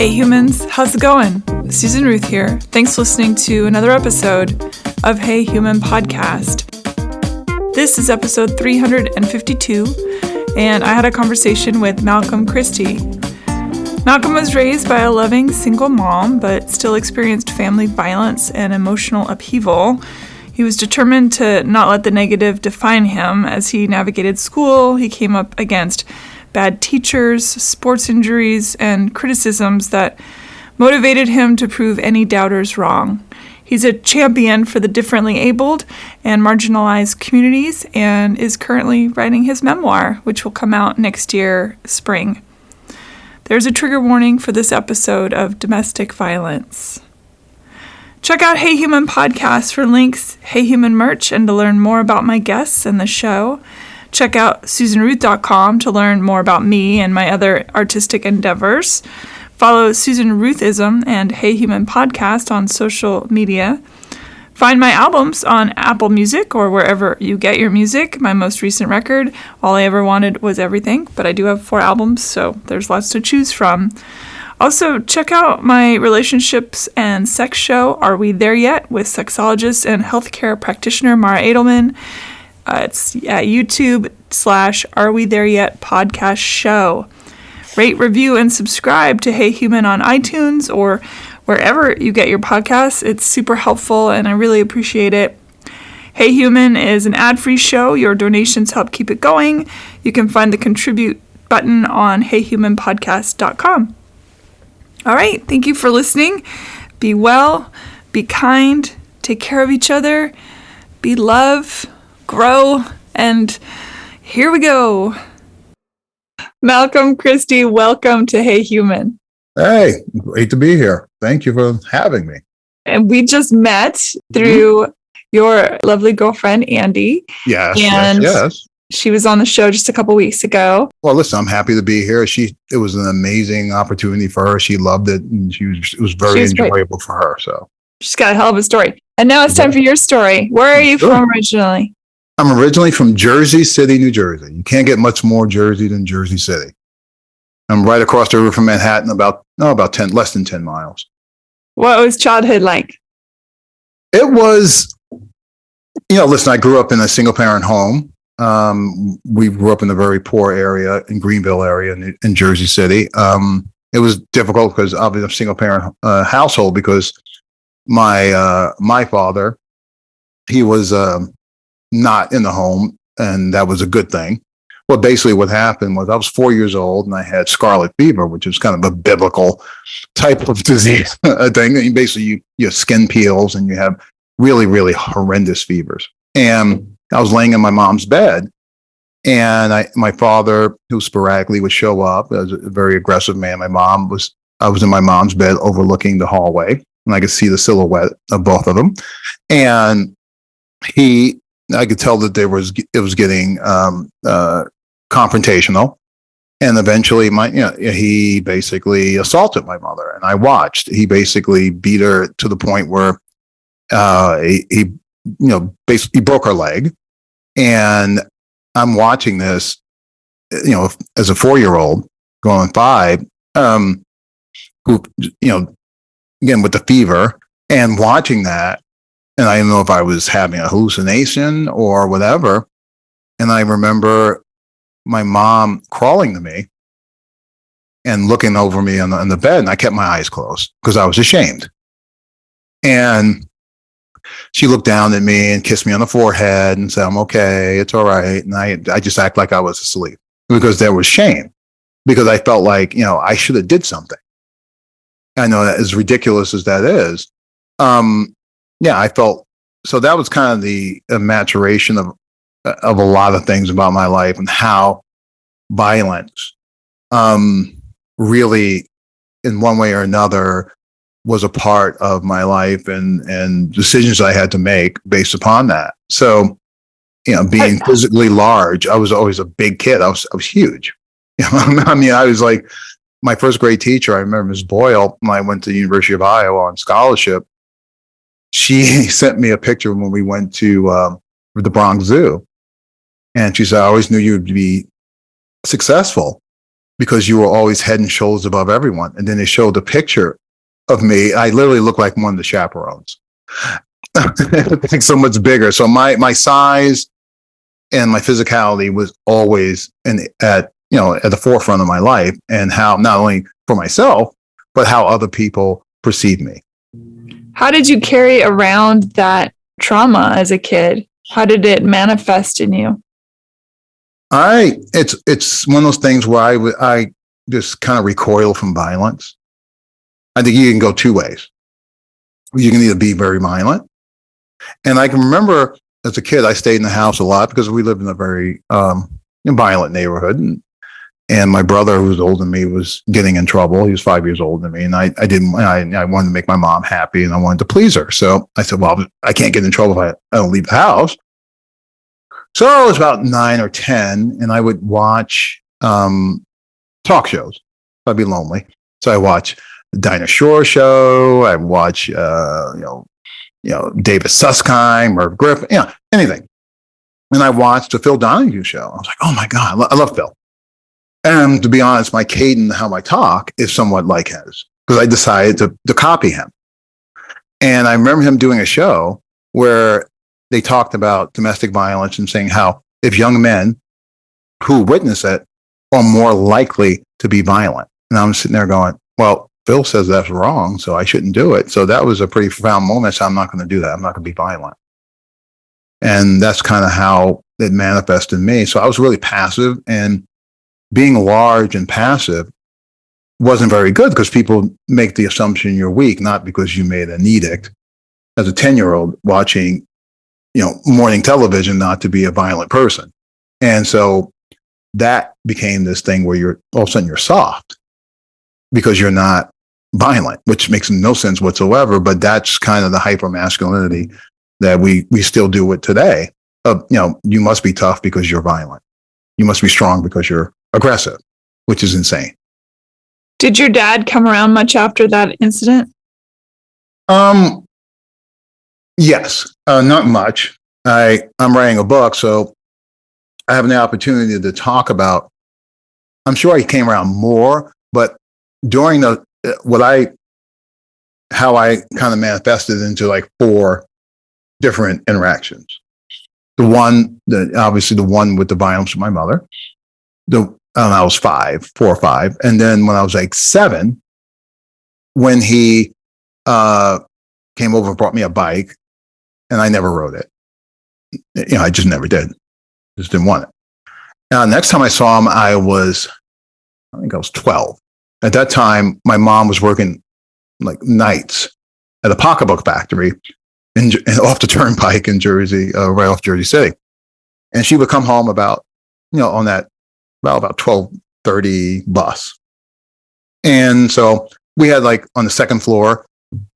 Hey humans, how's it going? Susan Ruth here. Thanks for listening to another episode of Hey Human Podcast. This is episode 352, and I had a conversation with Malcolm Christie. Malcolm was raised by a loving single mom, but still experienced family violence and emotional upheaval. He was determined to not let the negative define him. As he navigated school, he came up against bad teachers, sports injuries, and criticisms that motivated him to prove any doubters wrong. He's a champion for the differently abled and marginalized communities and is currently writing his memoir, which will come out next year, spring. There's a trigger warning for this episode of domestic violence. Check out Hey Human Podcast for links, Hey Human merch, and to learn more about my guests and the show. Check out SusanRuth.com to learn more about me and my other artistic endeavors. Follow Susan Ruthism and Hey Human Podcast on social media. Find my albums on Apple Music or wherever you get your music. My most recent record, All I Ever Wanted Was Everything, but I do have 4 albums, so there's lots to choose from. Also, check out my relationships and sex show, Are We There Yet?, with sexologist and healthcare practitioner Mara Edelman. It's at YouTube/Are We There Yet podcast show. Rate, review, and subscribe to Hey Human on iTunes or wherever you get your podcasts. It's super helpful, and I really appreciate it. Hey Human is an ad-free show. Your donations help keep it going. You can find the contribute button on heyhumanpodcast.com. All right, thank you for listening. Be well, be kind, take care of each other, be love, grow, and here we go. Malcolm Christie, welcome to Hey Human. Hey, great to be here. Thank you for having me. And we just met through your lovely girlfriend, Andy. Yes. She was on the show just a couple weeks ago. Well, listen, I'm happy to be here. It was an amazing opportunity for her. She loved it, and it was very enjoyable for her. So she's got a hell of a story. And now it's time for your story. Where are you from originally? I'm originally from Jersey City, New Jersey. You can't get much more Jersey than Jersey City. I'm right across the river from Manhattan, less than 10 miles. What was childhood like? It was, listen, I grew up in a single parent home. We grew up in a very poor area in Greenville area in Jersey City. It was difficult because obviously I'm a single parent household because my father, he was not in the home, and that was a good thing. Well, basically what happened was I was 4 years old and I had scarlet fever, which is kind of a biblical type of disease thing. And basically your skin peels and you have really, really horrendous fevers. And I was laying in my mom's bed, and my father, who sporadically would show up as a very aggressive man. I was in my mom's bed overlooking the hallway, and I could see the silhouette of both of them. And I could tell that it was getting confrontational, and eventually he basically assaulted my mother, and I watched. He basically beat her to the point where he basically broke her leg, and I'm watching this, as a 4-year-old going 5, who again with the fever, and watching that. And I didn't know if I was having a hallucination or whatever. And I remember my mom crawling to me and looking over me on the bed. And I kept my eyes closed because I was ashamed. And she looked down at me and kissed me on the forehead and said, "I'm okay. It's all right." And I just act like I was asleep because there was shame, because I felt like, I should have did something. I know that as ridiculous as that is. I felt so. That was kind of the maturation of a lot of things about my life and how violence, really, in one way or another, was a part of my life and decisions I had to make based upon that. So, being physically large, I was always a big kid. I was huge. I was like, my first grade teacher, I remember Ms. Boyle, when I went to the University of Iowa on scholarship. She sent me a picture when we went to the Bronx Zoo. And she said, "I always knew you would be successful." because you were always head and shoulders above everyone. And then they showed a picture of me. I literally looked like one of the chaperones. Like so much bigger. So my size and my physicality was always at the forefront of my life, and how not only for myself, but how other people perceive me. How did you carry around that trauma as a kid? How did it manifest in you? It's one of those things where I just kind of recoil from violence. I think you can go two ways. You can either be very violent, and I can remember as a kid, I stayed in the house a lot because we lived in a very violent neighborhood, and my brother, who was older than me, was getting in trouble. He was 5 years older than me, and I wanted to make my mom happy, and I wanted to please her. So I said, well, I can't get in trouble if I don't leave the house. So I was about 9 or 10, and I would watch talk shows. I'd be lonely, so I watch the Dinah Shore show. I watch David Susskind, Merv Griffin, anything. And I watched the Phil Donahue show. I was like, oh my God, I love Phil. And to be honest, my cadence, how I talk, is somewhat like his, because I decided to copy him. And I remember him doing a show where they talked about domestic violence and saying how if young men who witness it are more likely to be violent. And I'm sitting there going, well, Phil says that's wrong, so I shouldn't do it. So that was a pretty profound moment. So I'm not going to do that. I'm not going to be violent. And that's kind of how it manifested in me. So I was really passive, and being large and passive wasn't very good because people make the assumption you're weak, not because you made an edict as a 10-year-old watching, morning television not to be a violent person. And so that became this thing where all of a sudden you're soft because you're not violent, which makes no sense whatsoever. But that's kind of the hyper masculinity that we still do with today. You must be tough because you're violent. You must be strong because you're aggressive, which is insane. Did your dad come around much after that incident? Yes, not much. I'm writing a book, so I have an opportunity to talk about. I'm sure he came around more, but during how I kind of manifested into like 4 different interactions. Obviously the one with the violence with my mother. I was 4 or 5, and then when I was like 7, when he came over and brought me a bike, and I never rode it. I just never did. Just didn't want it. Next time I saw him, I think I was 12. At that time, my mom was working like nights at a pocketbook factory off the turnpike in Jersey, right off Jersey City. And she would come home about 12:30 bus. And so we had on the second floor,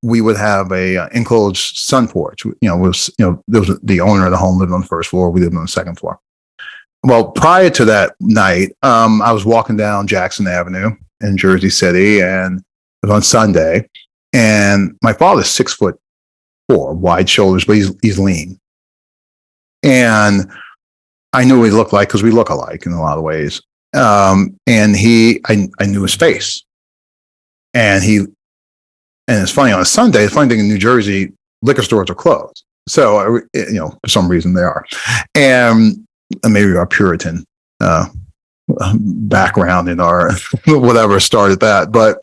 we would have a enclosed sun porch. There was the owner of the home lived on the first floor. We lived on the second floor. Well, prior to that night, I was walking down Jackson Avenue in Jersey City, and it was on Sunday. And my father's 6'4", wide shoulders, but he's lean. And I knew what he looked like because we look alike in a lot of ways. And I knew his face. And it's funny, on a Sunday, the funny thing in New Jersey, liquor stores are closed. So, for some reason they are. And maybe our Puritan background in our whatever started that. But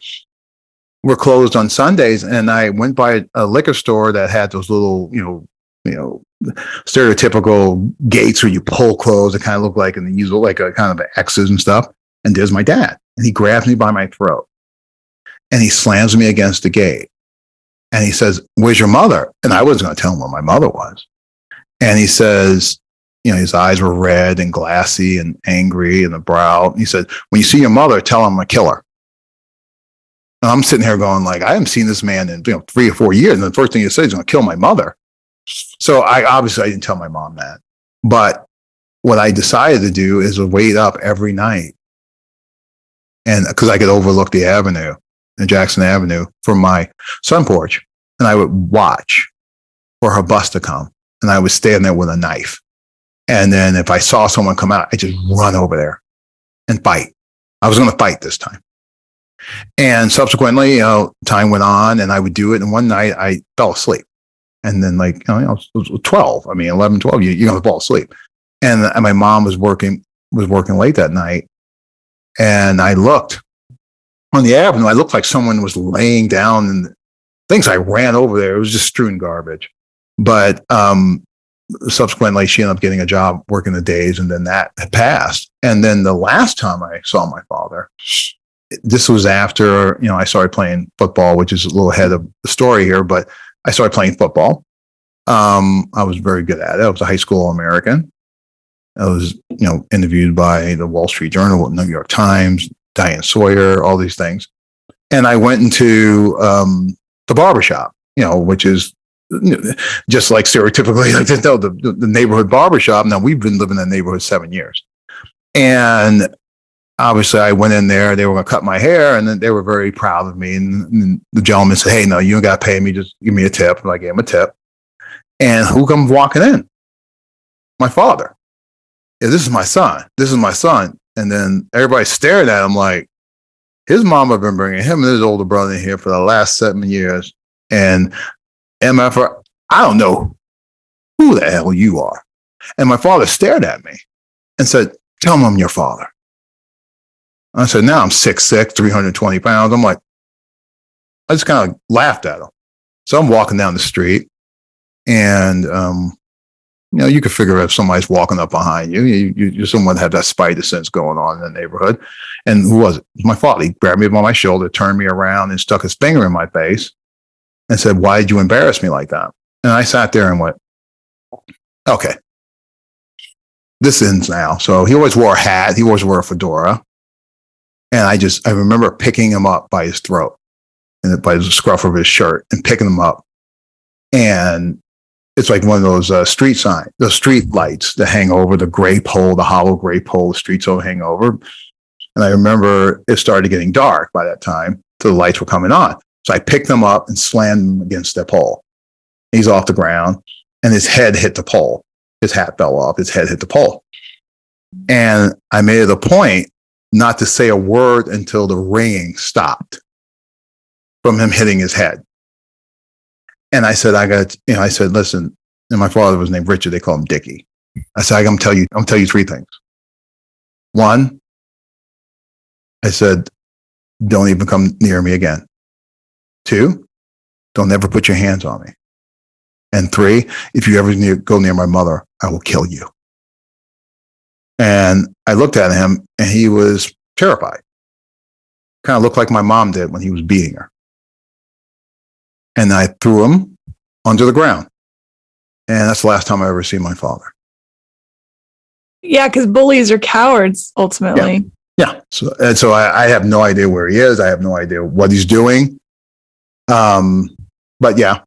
we're closed on Sundays. And I went by a liquor store that had those little, stereotypical gates where you pull closed. It kind of looked like in the usual, like a kind of X's and stuff. And there's my dad. And he grabs me by my throat. And he slams me against the gate. And he says, "Where's your mother?" And I wasn't going to tell him where my mother was. And he says, his eyes were red and glassy and angry in the brow. And he said, "When you see your mother, tell him I'm a killer." And I'm sitting here going I haven't seen this man in 3 or 4 years. And the first thing he said, he's going to kill my mother. So I didn't tell my mom that. But what I decided to do is wait up every night. And because I could overlook the avenue, in Jackson Avenue, from my sun porch, and I would watch for her bus to come, and I would stand there with a knife. And then if I saw someone come out, I just run over there and fight. I was going to fight this time. And subsequently, time went on and I would do it. And one night I fell asleep. And then I was 12. I mean, 11, 12, you're going to fall asleep. And my mom was working late that night. And I looked on the avenue. I looked like someone was laying down and things. I ran over there. It was just strewn garbage. But subsequently, she ended up getting a job working the days, and then that passed. And then the last time I saw my father, this was after, I started playing football, which is a little ahead of the story here, but I started playing football. I was very good at it. I was a high school All-American. I was, interviewed by the Wall Street Journal, New York Times, Diane Sawyer, all these things. And I went into the barbershop, which is just like stereotypically, the neighborhood barbershop. Now, we've been living in that neighborhood 7 years. And obviously, I went in there. They were going to cut my hair, and then they were very proud of me. And the gentleman said, "Hey, no, you don't got to pay me. Just give me a tip." And I gave him a tip. And who comes walking in? My father. Yeah, this is my son. This is my son. And then everybody stared at him like, his mom had been bringing him and his older brother in here for the last 7 years. And MF, I don't know who the hell you are. And my father stared at me and said, "Tell him I'm your father." I said, "Now I'm 6'6", 320 pounds. I'm like, I just kind of laughed at him. So I'm walking down the street and, you could figure if somebody's walking up behind you, you someone had that spider sense going on in the neighborhood. And who was it? It was my father. He grabbed me by my shoulder, turned me around and stuck his finger in my face and said, "Why did you embarrass me like that?" And I sat there and went, okay, this ends now. So he always wore a hat. He always wore a fedora. And I remember picking him up by his throat and by the scruff of his shirt and picking him up. And it's like one of those street signs, the street lights that hang over the gray pole, the hollow gray pole, the streets all hang over. And I remember it started getting dark by that time, so the lights were coming on. So I picked him up and slammed him against the pole. He's off the ground and his head hit the pole. His hat fell off, his head hit the pole. And I made it a point not to say a word until the ringing stopped from him hitting his head. And I said, I said, listen, and my father was named Richard. They call him Dickie. I said, I'm gonna tell you three things. One, I said, don't even come near me again. Two, don't ever put your hands on me. And three, if you ever go near my mother, I will kill you. And I looked at him and he was terrified. Kind of looked like my mom did when he was beating her. And I threw him onto the ground. And that's the last time I ever seen my father. Yeah, because bullies are cowards, ultimately. Yeah. So I have no idea where he is. I have no idea what he's doing. But yeah,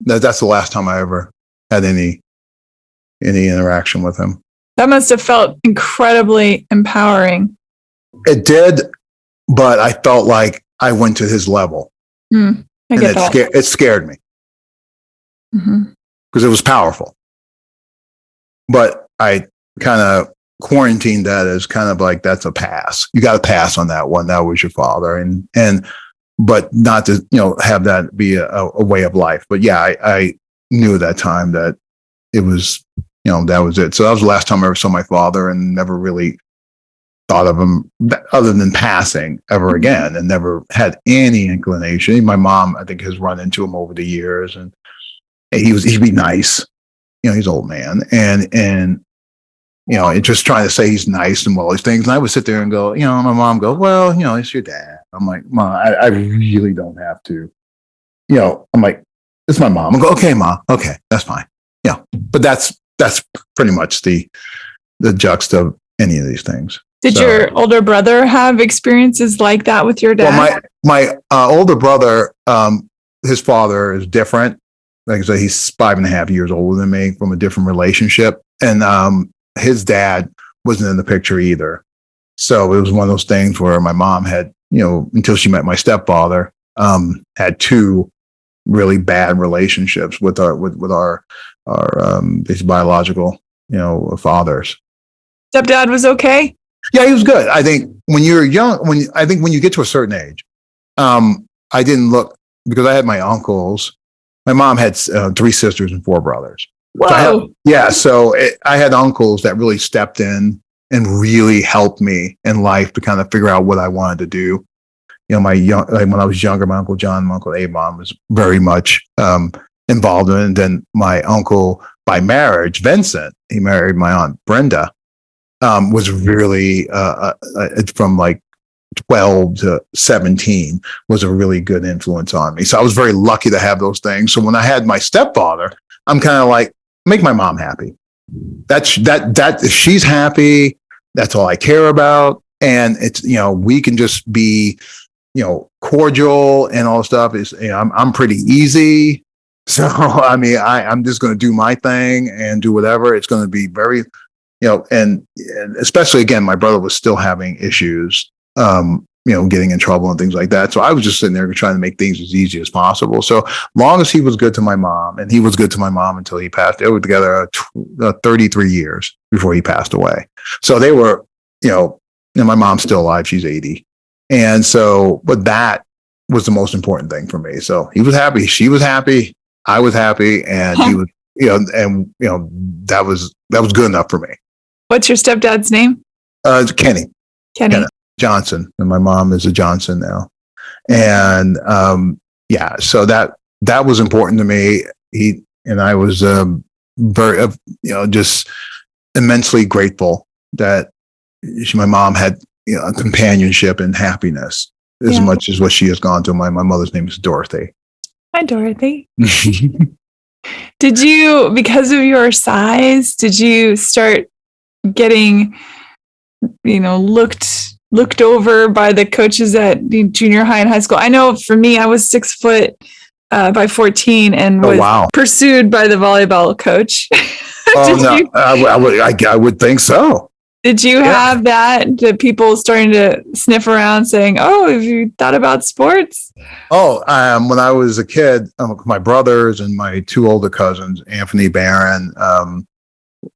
that's the last time I ever had any interaction with him. That must have felt incredibly empowering. It did, but I felt like I went to his level. I get that. It scared me because it was powerful. But I kind of quarantined that as kind of like, that's a pass. You got to pass on that one. That was your father, but not to have that be a way of life. But yeah, I knew at that time that it was that was it. So that was the last time I ever saw my father, and never really thought of him other than passing ever again, and never had any inclination. My mom, I think, has run into him over the years, and he'd be nice. He's an old man, and just trying to say he's nice and all these things. And I would sit there and go, my mom go, well, it's your dad. I'm like, Mom, I really don't have to. I'm like, it's my mom. I go, okay, Mom, okay, that's fine. But that's pretty much the juxta of any of these things. Did your older brother have experiences like that with your dad? Well, my older brother, his father is different. Like I said, he's 5.5 years older than me, from a different relationship. And his dad wasn't in the picture either. So it was one of those things where my mom had, until she met my stepfather, had two really bad relationships with our these biological, fathers. Stepdad was okay? Yeah, he was good. I think when you're young, when you get to a certain age, I didn't look because I had my uncles. My mom had 3 sisters and 4 brothers. So Whoa. I had uncles that really stepped in and really helped me in life to kind of figure out what I wanted to do. When I was younger, my Uncle John, my Uncle Avon was very much involved in it. And then my uncle by marriage, Vincent, he married my aunt Brenda, was really from like 12 to 17 was a really good influence on me. So I was very lucky to have those things. So when I had my stepfather, I'm kind of like, make my mom happy. That if she's happy, that's all I care about. And it's, we can just be, cordial and all stuff is, I'm pretty easy. So, I mean, I'm just going to do my thing and do whatever. It's going to be very, and especially again, my brother was still having issues, getting in trouble and things like that. So I was just sitting there trying to make things as easy as possible. So long as he was good to my mom, and he was good to my mom until he passed. They were together 33 years before he passed away. So they were, and my mom's still alive. She's 80. And so, but that was the most important thing for me. So he was happy. She was happy. I was happy. And he was, that was good enough for me. What's your stepdad's name? Kenny. Kenneth Johnson. And my mom is a Johnson now. And so that was important to me. He and I was very, just immensely grateful that my mom had, companionship and happiness as much as what she has gone through. My mother's name is Dorothy. Hi, Dorothy. Did you, because of your size, did you start getting, looked over by the coaches at junior high and high school? I know for me, I was 6 foot by 14 and was pursued by the volleyball coach. I would think so. Did you have that? Did people starting to sniff around saying, "Oh, have you thought about sports?" Oh, when I was a kid, my brothers and my 2 older cousins, Anthony Barron,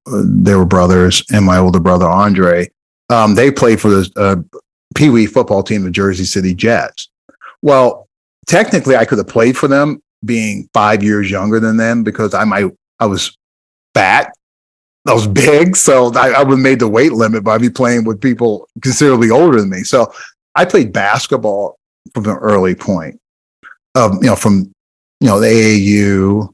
they were brothers, and my older brother Andre, they played for the Pee Wee football team, the Jersey City Jets. Well, technically, I could have played for them, being 5 years younger than them, because I was fat. I was big, so I would have made the weight limit, but I'd be playing with people considerably older than me. So I played basketball from an early point from the AAU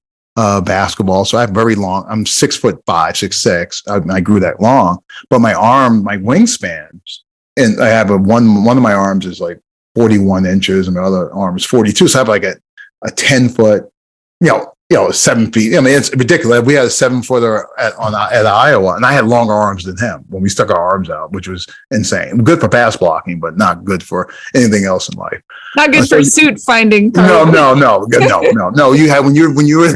basketball. So I have very long, I'm 6'5", 6'6". I grew that long, but my wingspans, and I have one of my arms is like 41 inches and my other arm is 42. So I have like a 10-foot, 7 feet. I mean, it's ridiculous. We had a 7-footer at Iowa, and I had longer arms than him when we stuck our arms out, which was insane. Good for pass blocking, but not good for anything else in life. Not good for suit finding. No. You had when you're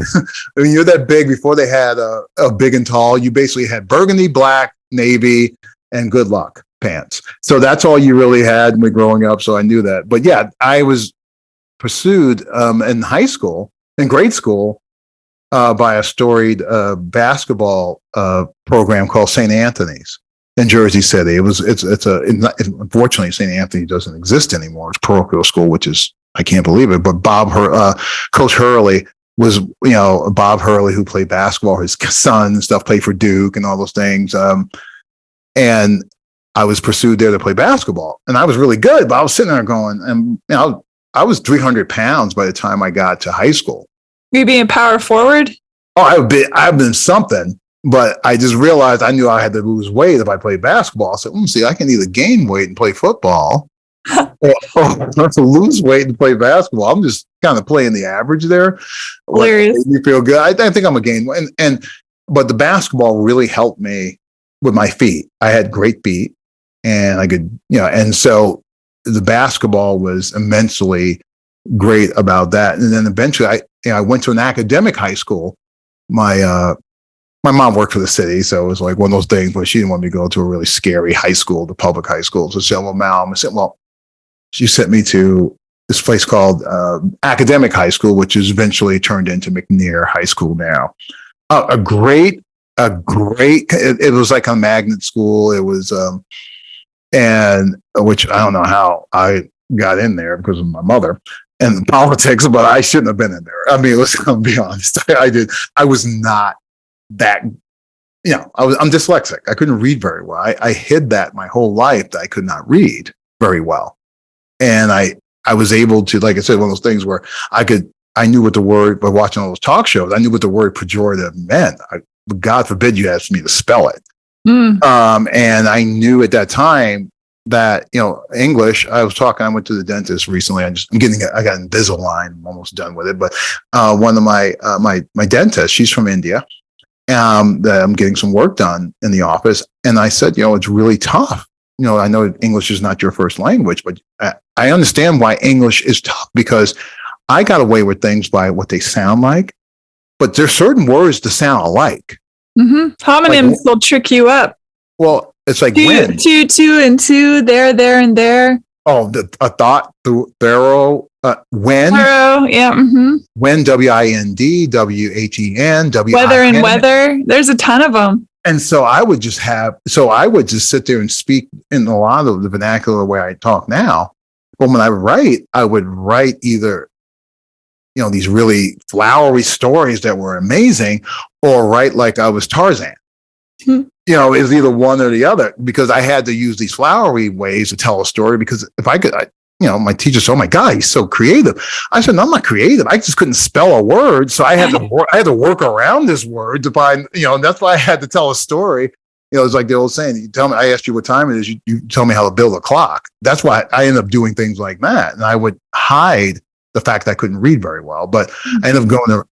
that big, before they had a big and tall, you basically had burgundy, black, navy, and good luck pants. So that's all you really had when we were growing up. So I knew that. But yeah, I was pursued in high school, in grade school, by a storied basketball program called St. Anthony's in Jersey City. Unfortunately, St. Anthony doesn't exist anymore. It's parochial school, which is, I can't believe it. But Coach Hurley was, Bob Hurley, who played basketball, his son and stuff, played for Duke and all those things. And I was pursued there to play basketball, and I was really good. But I was sitting there going, and I was 300 pounds by the time I got to high school. You being a power forward? Oh, I've been something, but I just realized I knew I had to lose weight if I played basketball. So see, I can either gain weight and play football, or to lose weight and play basketball. I'm just kind of playing the average there. Hilarious. Made me feel good. I think I'm a gain weight, but the basketball really helped me with my feet. I had great feet, and I could, and so the basketball was immensely great about that. And then eventually I went to an academic high school. My mom worked for the city, so it was like one of those things, but she didn't want me to go to a really scary high school, the public high school. So she said, she sent me to this place called Academic High School, which is eventually turned into McNair High School now. It was like a magnet school. It was and which I don't know how I got in there because of my mother and politics, but I shouldn't have been in there. I mean, let's be honest. I was not that, I'm dyslexic. I couldn't read very well. I hid that my whole life that I could not read very well. And I was able to, like I said, one of those things where I knew what the word, by watching all those talk shows, I knew what the word pejorative meant. God forbid you asked me to spell it. And I knew at that time that, English, I went to the dentist recently. I got Invisalign. I'm almost done with it. But one of my dentist, she's from India. That I'm getting some work done in the office. And I said, it's really tough. I know English is not your first language, but I understand why English is tough, because I got away with things by what they sound like, but there's certain words that sound alike. Mm-hmm. Homonyms will trick you up. Well, it's like two and two, there, and there. Oh, a thought, thorough, when. Thorough, yeah. Mm-hmm. When, WIND, WHEN, WIN. Weather and weather. There's a ton of them. And so I would just sit there and speak in a lot of the vernacular way I talk now. But when I would write either, these really flowery stories that were amazing, or write like I was Tarzan. Mm-hmm. It was either one or the other, because I had to use these flowery ways to tell a story. Because if I could, my teacher said, "Oh my God, he's so creative." I said, "No, I'm not creative. I just couldn't spell a word, so I had to work around this word to find, and that's why I had to tell a story." It's like the old saying: "You tell me, I asked you what time it is. You tell me how to build a clock." That's why I ended up doing things like that, and I would hide the fact that I couldn't read very well. But I ended up going to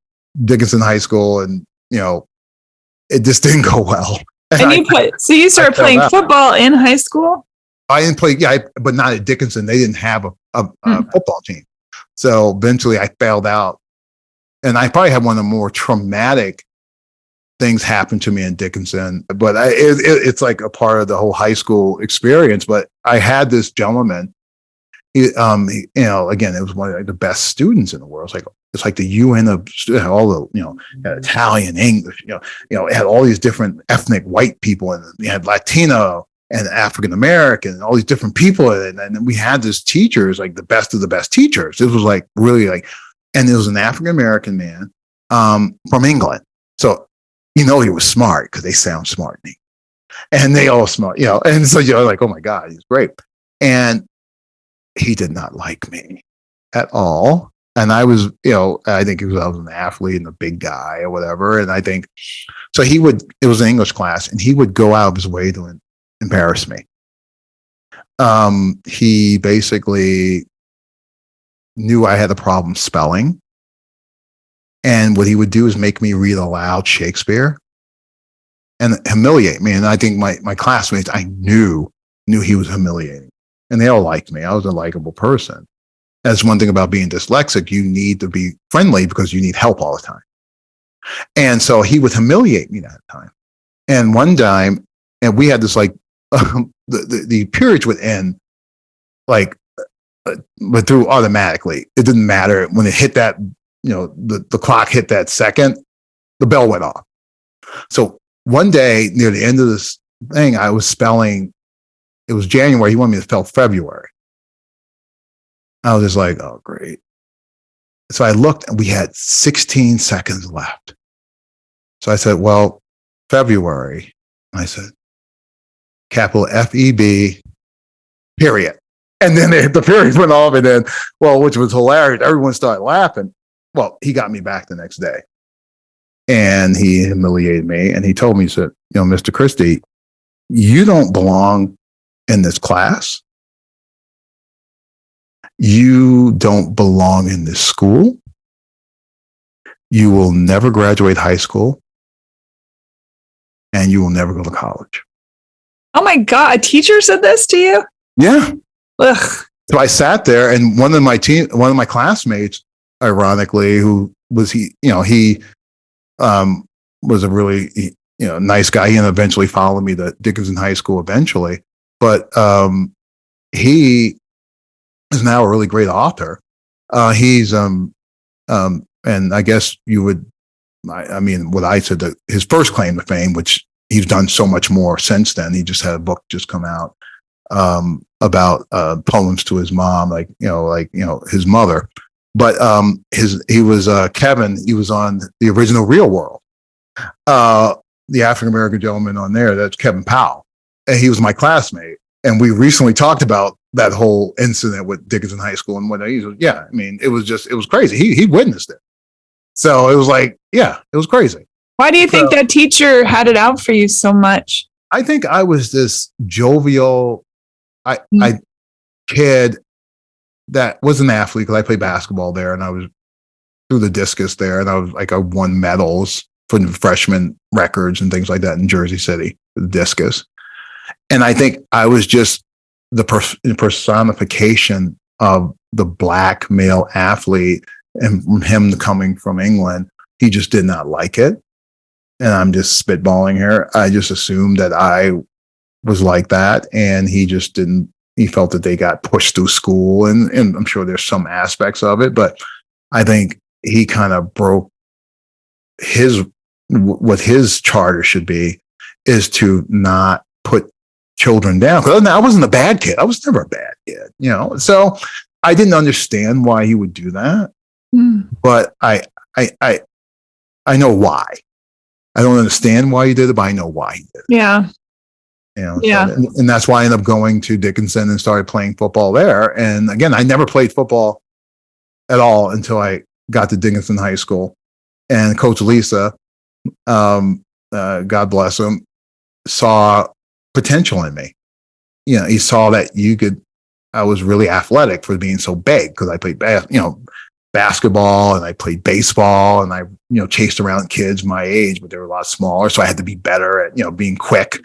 Dickinson High School, and it just didn't go well. And you started playing football in high school? I didn't play, but not at Dickinson. They didn't have a football team. So eventually I failed out. And I probably had one of the more traumatic things happen to me in Dickinson. But it's like a part of the whole high school experience. But I had this gentleman. Again, it was one of the best students in the world. It's like the UN of all the, Italian, English, it had all these different ethnic white people, and you had Latino and African American, and all these different people. And then we had this teachers, like the best of the best teachers. This was like really and it was an African American man from England. So, he was smart, because they sound smart. And they all smart, and so you're like, oh my God, he's great. And he did not like me at all. And I was, I think I was an athlete and a big guy or whatever. And I think, so it was an English class, and he would go out of his way to embarrass me. He basically knew I had a problem spelling. And what he would do is make me read aloud Shakespeare and humiliate me. And I think my classmates, I knew he was humiliating. And they all liked me. I was a likable person. That's one thing about being dyslexic. You need to be friendly because you need help all the time. And so he would humiliate me that time. And one time, and we had this the periods would end but through automatically. It didn't matter when it hit that, the clock hit that second, the bell went off. So one day near the end of this thing, I was spelling, it was January. He wanted me to spell February. I was just like, oh, great. So I looked, and we had 16 seconds left. So I said, well, February. And I said, capital FEB, period. And then the period went off, and then, which was hilarious. Everyone started laughing. Well, he got me back the next day. And he humiliated me. And he told me, he said, Mr. Christie, you don't belong in this class. You don't belong in this school. You will never graduate high school. And you will never go to college. Oh my God, a teacher said this to you? Yeah. Ugh. So I sat there, and one of my classmates, ironically, who was he was a really nice guy. He eventually followed me to Dickinson High School eventually, but he is now a really great author. He's and I guess you would, what I said, his first claim to fame, which he's done so much more since then. He just had a book just come out. about poems to his mom, his mother. But he was Kevin. He was on the original Real World. The African American gentleman on there, that's Kevin Powell, and he was my classmate. And we recently talked about that whole incident with Dickinson High School and what he was. Yeah, I mean, it was crazy. He witnessed it, so it was like, yeah, it was crazy. Why do you think that teacher had it out for you so much? I think I was this jovial, kid that was an athlete because I played basketball there, and I was through the discus there, and I won medals for the freshman records and things like that in Jersey City, the discus. And I think I was just the personification of the black male athlete, and from him coming from England, he just did not like it. And I'm just spitballing here. I just assumed that I was like that, and he just didn't. He felt that they got pushed through school, and I'm sure there's some aspects of it, but I think he kind of broke what his charter should be, is to not put children down. Because I wasn't a bad kid. I was never a bad kid, So I didn't understand why he would do that, but I know why. I don't understand why he did it, but I know why he did it. Yeah. Yeah. So, and that's why I ended up going to Dickinson and started playing football there. And again, I never played football at all until I got to Dickinson High School. And Coach Lisa, God bless him, saw potential in me. He saw that I was really athletic for being so big, because I played basketball, and I played baseball, and I chased around kids my age, but they were a lot smaller, so I had to be better at being quick.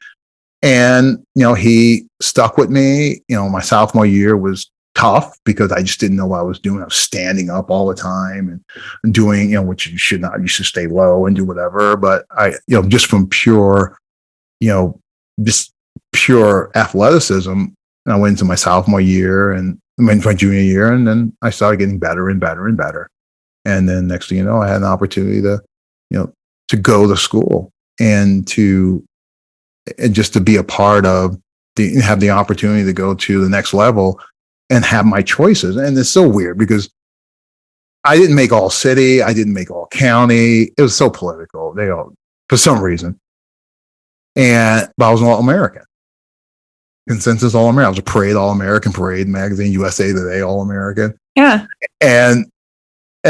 And he stuck with me. My sophomore year was tough because I just didn't know what I was doing. I was standing up all the time and doing which you should not. You should stay low and do whatever. But I just from pure just pure athleticism, and I went into my sophomore year and went into my junior year, and then I started getting better and better and better. And then next thing you know, I had an opportunity to go to school and just to be a part of have the opportunity to go to the next level and have my choices. And it's so weird because I didn't make all city. I didn't make all county. It was so political. For some reason. But I was an All-American. Consensus All-American. I was a Parade All-American, Parade Magazine, USA Today All-American. Yeah. And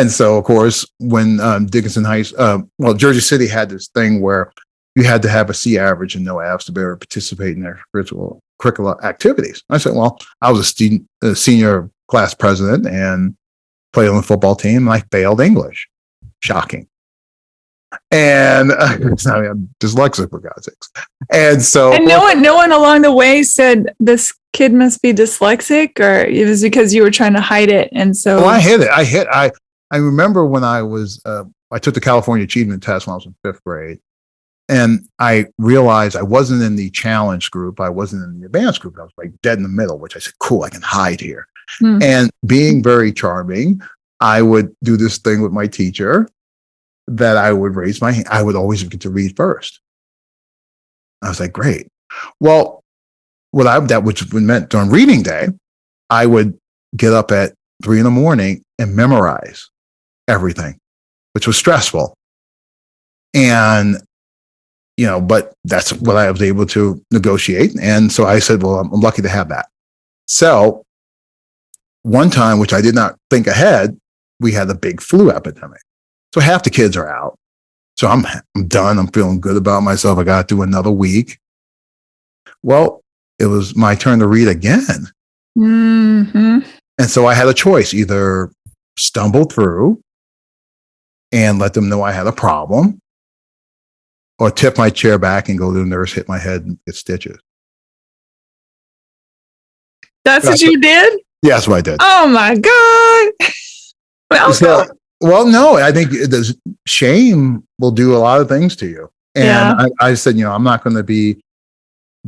so, of course, when Dickinson Jersey City had this thing where you had to have a C average and no Fs to be able to participate in their curricular activities. I said, well, I was a senior class president and played on the football team, and I failed English. Shocking. And I'm dyslexic, for God's sakes. And so, and no one along the way said this kid must be dyslexic, or it was because you were trying to hide it. And so, I hid it. I remember when I was I took the California Achievement Test when I was in 5th grade, and I realized I wasn't in the challenge group. I wasn't in the advanced group. I was like dead in the middle, which I said, cool, I can hide here. And being very charming, I would do this thing with my teacher that I would raise my hand. I would always get to read first. I was like, great. Well, which meant during reading day, I would get up at 3 a.m. and memorize everything, which was stressful. And, but that's what I was able to negotiate. And so I said, well, I'm lucky to have that. So one time, which I did not think ahead, we had a big flu epidemic. So half the kids are out. So I'm done. I'm feeling good about myself. I got to do another week. Well, it was my turn to read again. Mm-hmm. And so I had a choice, either stumble through and let them know I had a problem, or tip my chair back and go to the nurse, hit my head, and get stitches. That's what you did? Yeah, that's what I did. Oh my God. Well, no, I think the shame will do a lot of things to you. And I said, I'm not going to be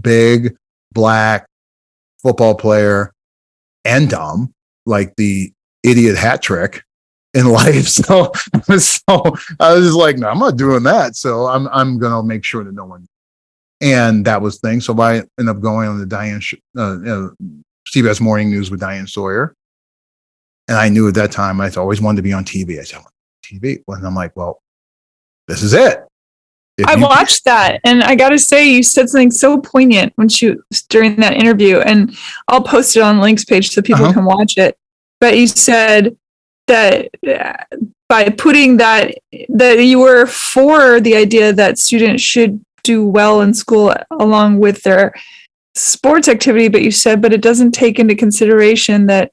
big, black, football player and dumb, like the idiot hat trick in life. So I was just like, no, I'm not doing that. So I'm going to make sure that no one. And that was thing. So I ended up going on the CBS Morning News with Diane Sawyer. And I knew at that time I always wanted to be on TV. I said, TV. And I'm like, well, this is it. I watched that, and I got to say, you said something so poignant during that interview, and I'll post it on the links page so people can watch it. But you said that by putting that you were for the idea that students should do well in school along with their sports activity, but you said, but it doesn't take into consideration that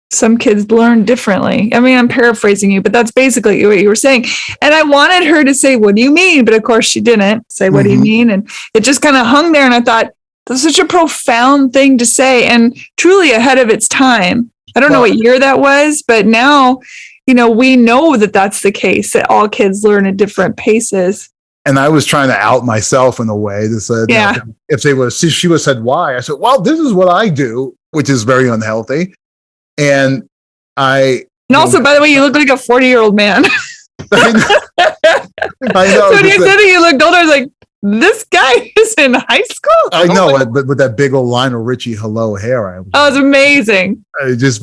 some kids learn differently. I mean, I'm paraphrasing you, but that's basically what you were saying. And I wanted her to say, what do you mean? But of course she didn't say, what do you mean? And it just kind of hung there. And I thought, that's such a profound thing to say and truly ahead of its time. I don't know what year that was, but now, we know that that's the case, that all kids learn at different paces. And I was trying to out myself in a way that said, if she would have said why, I said, well, this is what I do, which is very unhealthy. And also, by the way, you look like a 40-year-old man. I know. So when you said that you looked older, I was like, this guy is in high school? I know, but with that big old Lionel Richie hello hair. It's amazing.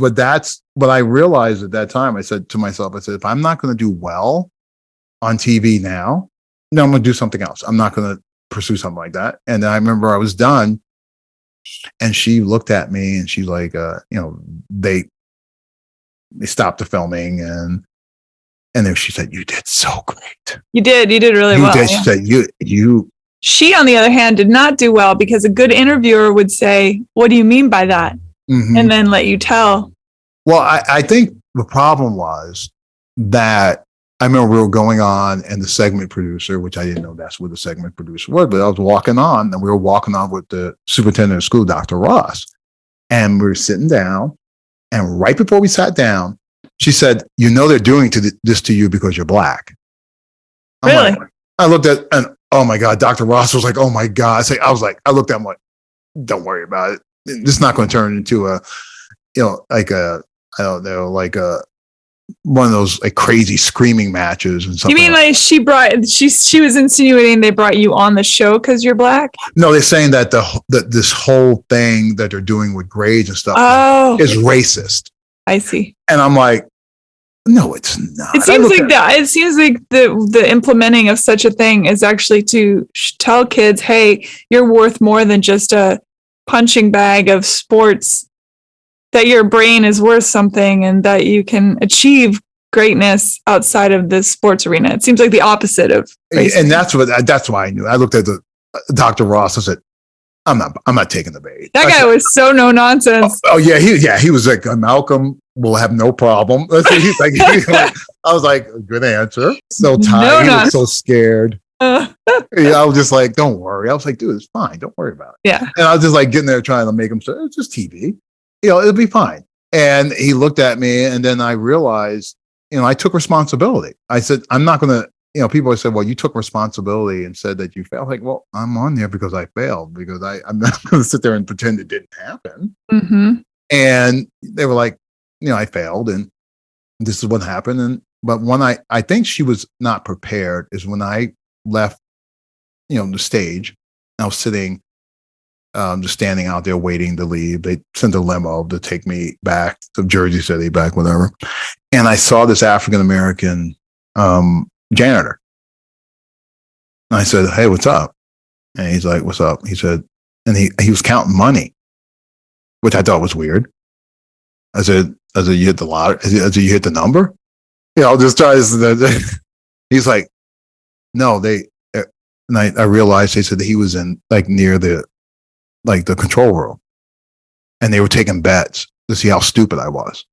But that's what I realized at that time. I said to myself, if I'm not going to do well on TV now, I'm going to do something else. I'm not going to pursue something like that. And then I remember I was done. And she looked at me and she's like, they stopped the filming and then she said, you did so great. You did really well. She said, She, on the other hand, did not do well because a good interviewer would say, what do you mean by that? And then let you tell. Well, I think the problem was that I remember we were going on and the segment producer, which I didn't know that's what the segment producer was, but I was walking on and we were walking on with the superintendent of school, Dr. Ross. And we were sitting down. And right before we sat down, she said, they're doing this to you because you're Black. Really? I looked at, and oh my God, Dr. Ross was like, oh my God. I looked at him like, don't worry about it. This is not going to turn into one of those like crazy screaming matches and something. You mean like she was insinuating they brought you on the show because you're Black? No, they're saying that this whole thing that they're doing with grades and stuff is racist. I see. And I'm like, no, it's not. It seems like that. It seems like the implementing of such a thing is actually to tell kids, hey, you're worth more than just a punching bag of sports. That your brain is worth something and that you can achieve greatness outside of the sports arena. It seems like the opposite of racing. And that's why I knew. I looked at the Dr. Ross and said, I'm not taking the bait. That guy was so no nonsense. He was like, Malcolm will have no problem. I was like, good answer. So tired, he was so scared. I was just like, don't worry. I was like, dude, it's fine. Don't worry about it. Yeah. And I was just like getting there trying to make him say, it's just TV. It'll be fine. And he looked at me and then I realized, I took responsibility. I said, I'm not going to, people said, well, you took responsibility and said that you failed. Like, well, I'm on there because I failed because I'm not going to sit there and pretend it didn't happen. And they were like, I failed and this is what happened. But when I think she was not prepared is when I left, the stage, I was sitting, just standing out there waiting to leave. They sent a limo to take me back to Jersey City, back, whatever. And I saw this African-American janitor. And I said, hey, what's up? And he's like, what's up? He said, and he was counting money, which I thought was weird. I said, you hit the lottery? I said, you hit the number? I'll just try this. He's like, no, and I realized they said that he was in like near the control room and they were taking bets to see how stupid I was.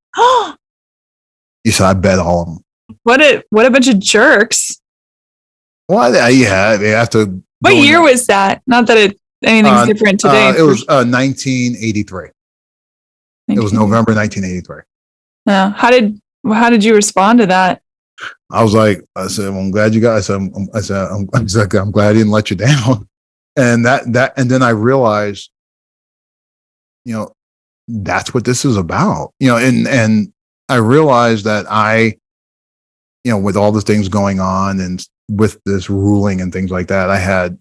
He said, I bet all of them. What a bunch of jerks. Well, yeah, they have to. What year was that? Not that anything's different today. It was 1983. It was November 1983. Yeah. How did you respond to that? I said, well, I'm glad you guys. I'm glad I didn't let you down. And and then I realized, that's what this is about, and I realized that with all the things going on and with this ruling and things like that, I had,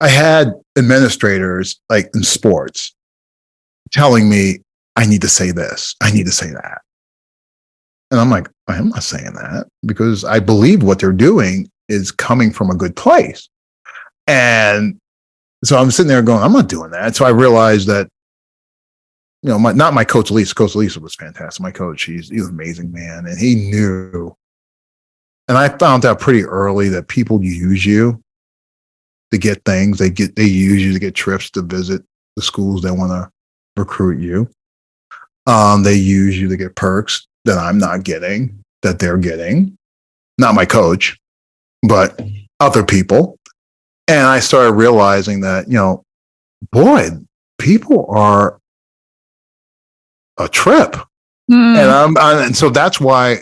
I had administrators like in sports telling me, I need to say this, I need to say that. And I'm like, I'm not saying that because I believe what they're doing is coming from a good place. And so I'm sitting there going, I'm not doing that. So I realized that, not my coach, Lisa. Coach Lisa was fantastic. My coach, he's an amazing man. And he knew. And I found out pretty early that people use you to get things. They use you to get trips to visit the schools that want to recruit you. They use you to get perks that I'm not getting, that they're getting. Not my coach, but other people. And I started realizing that, boy, people are a trip. And so that's why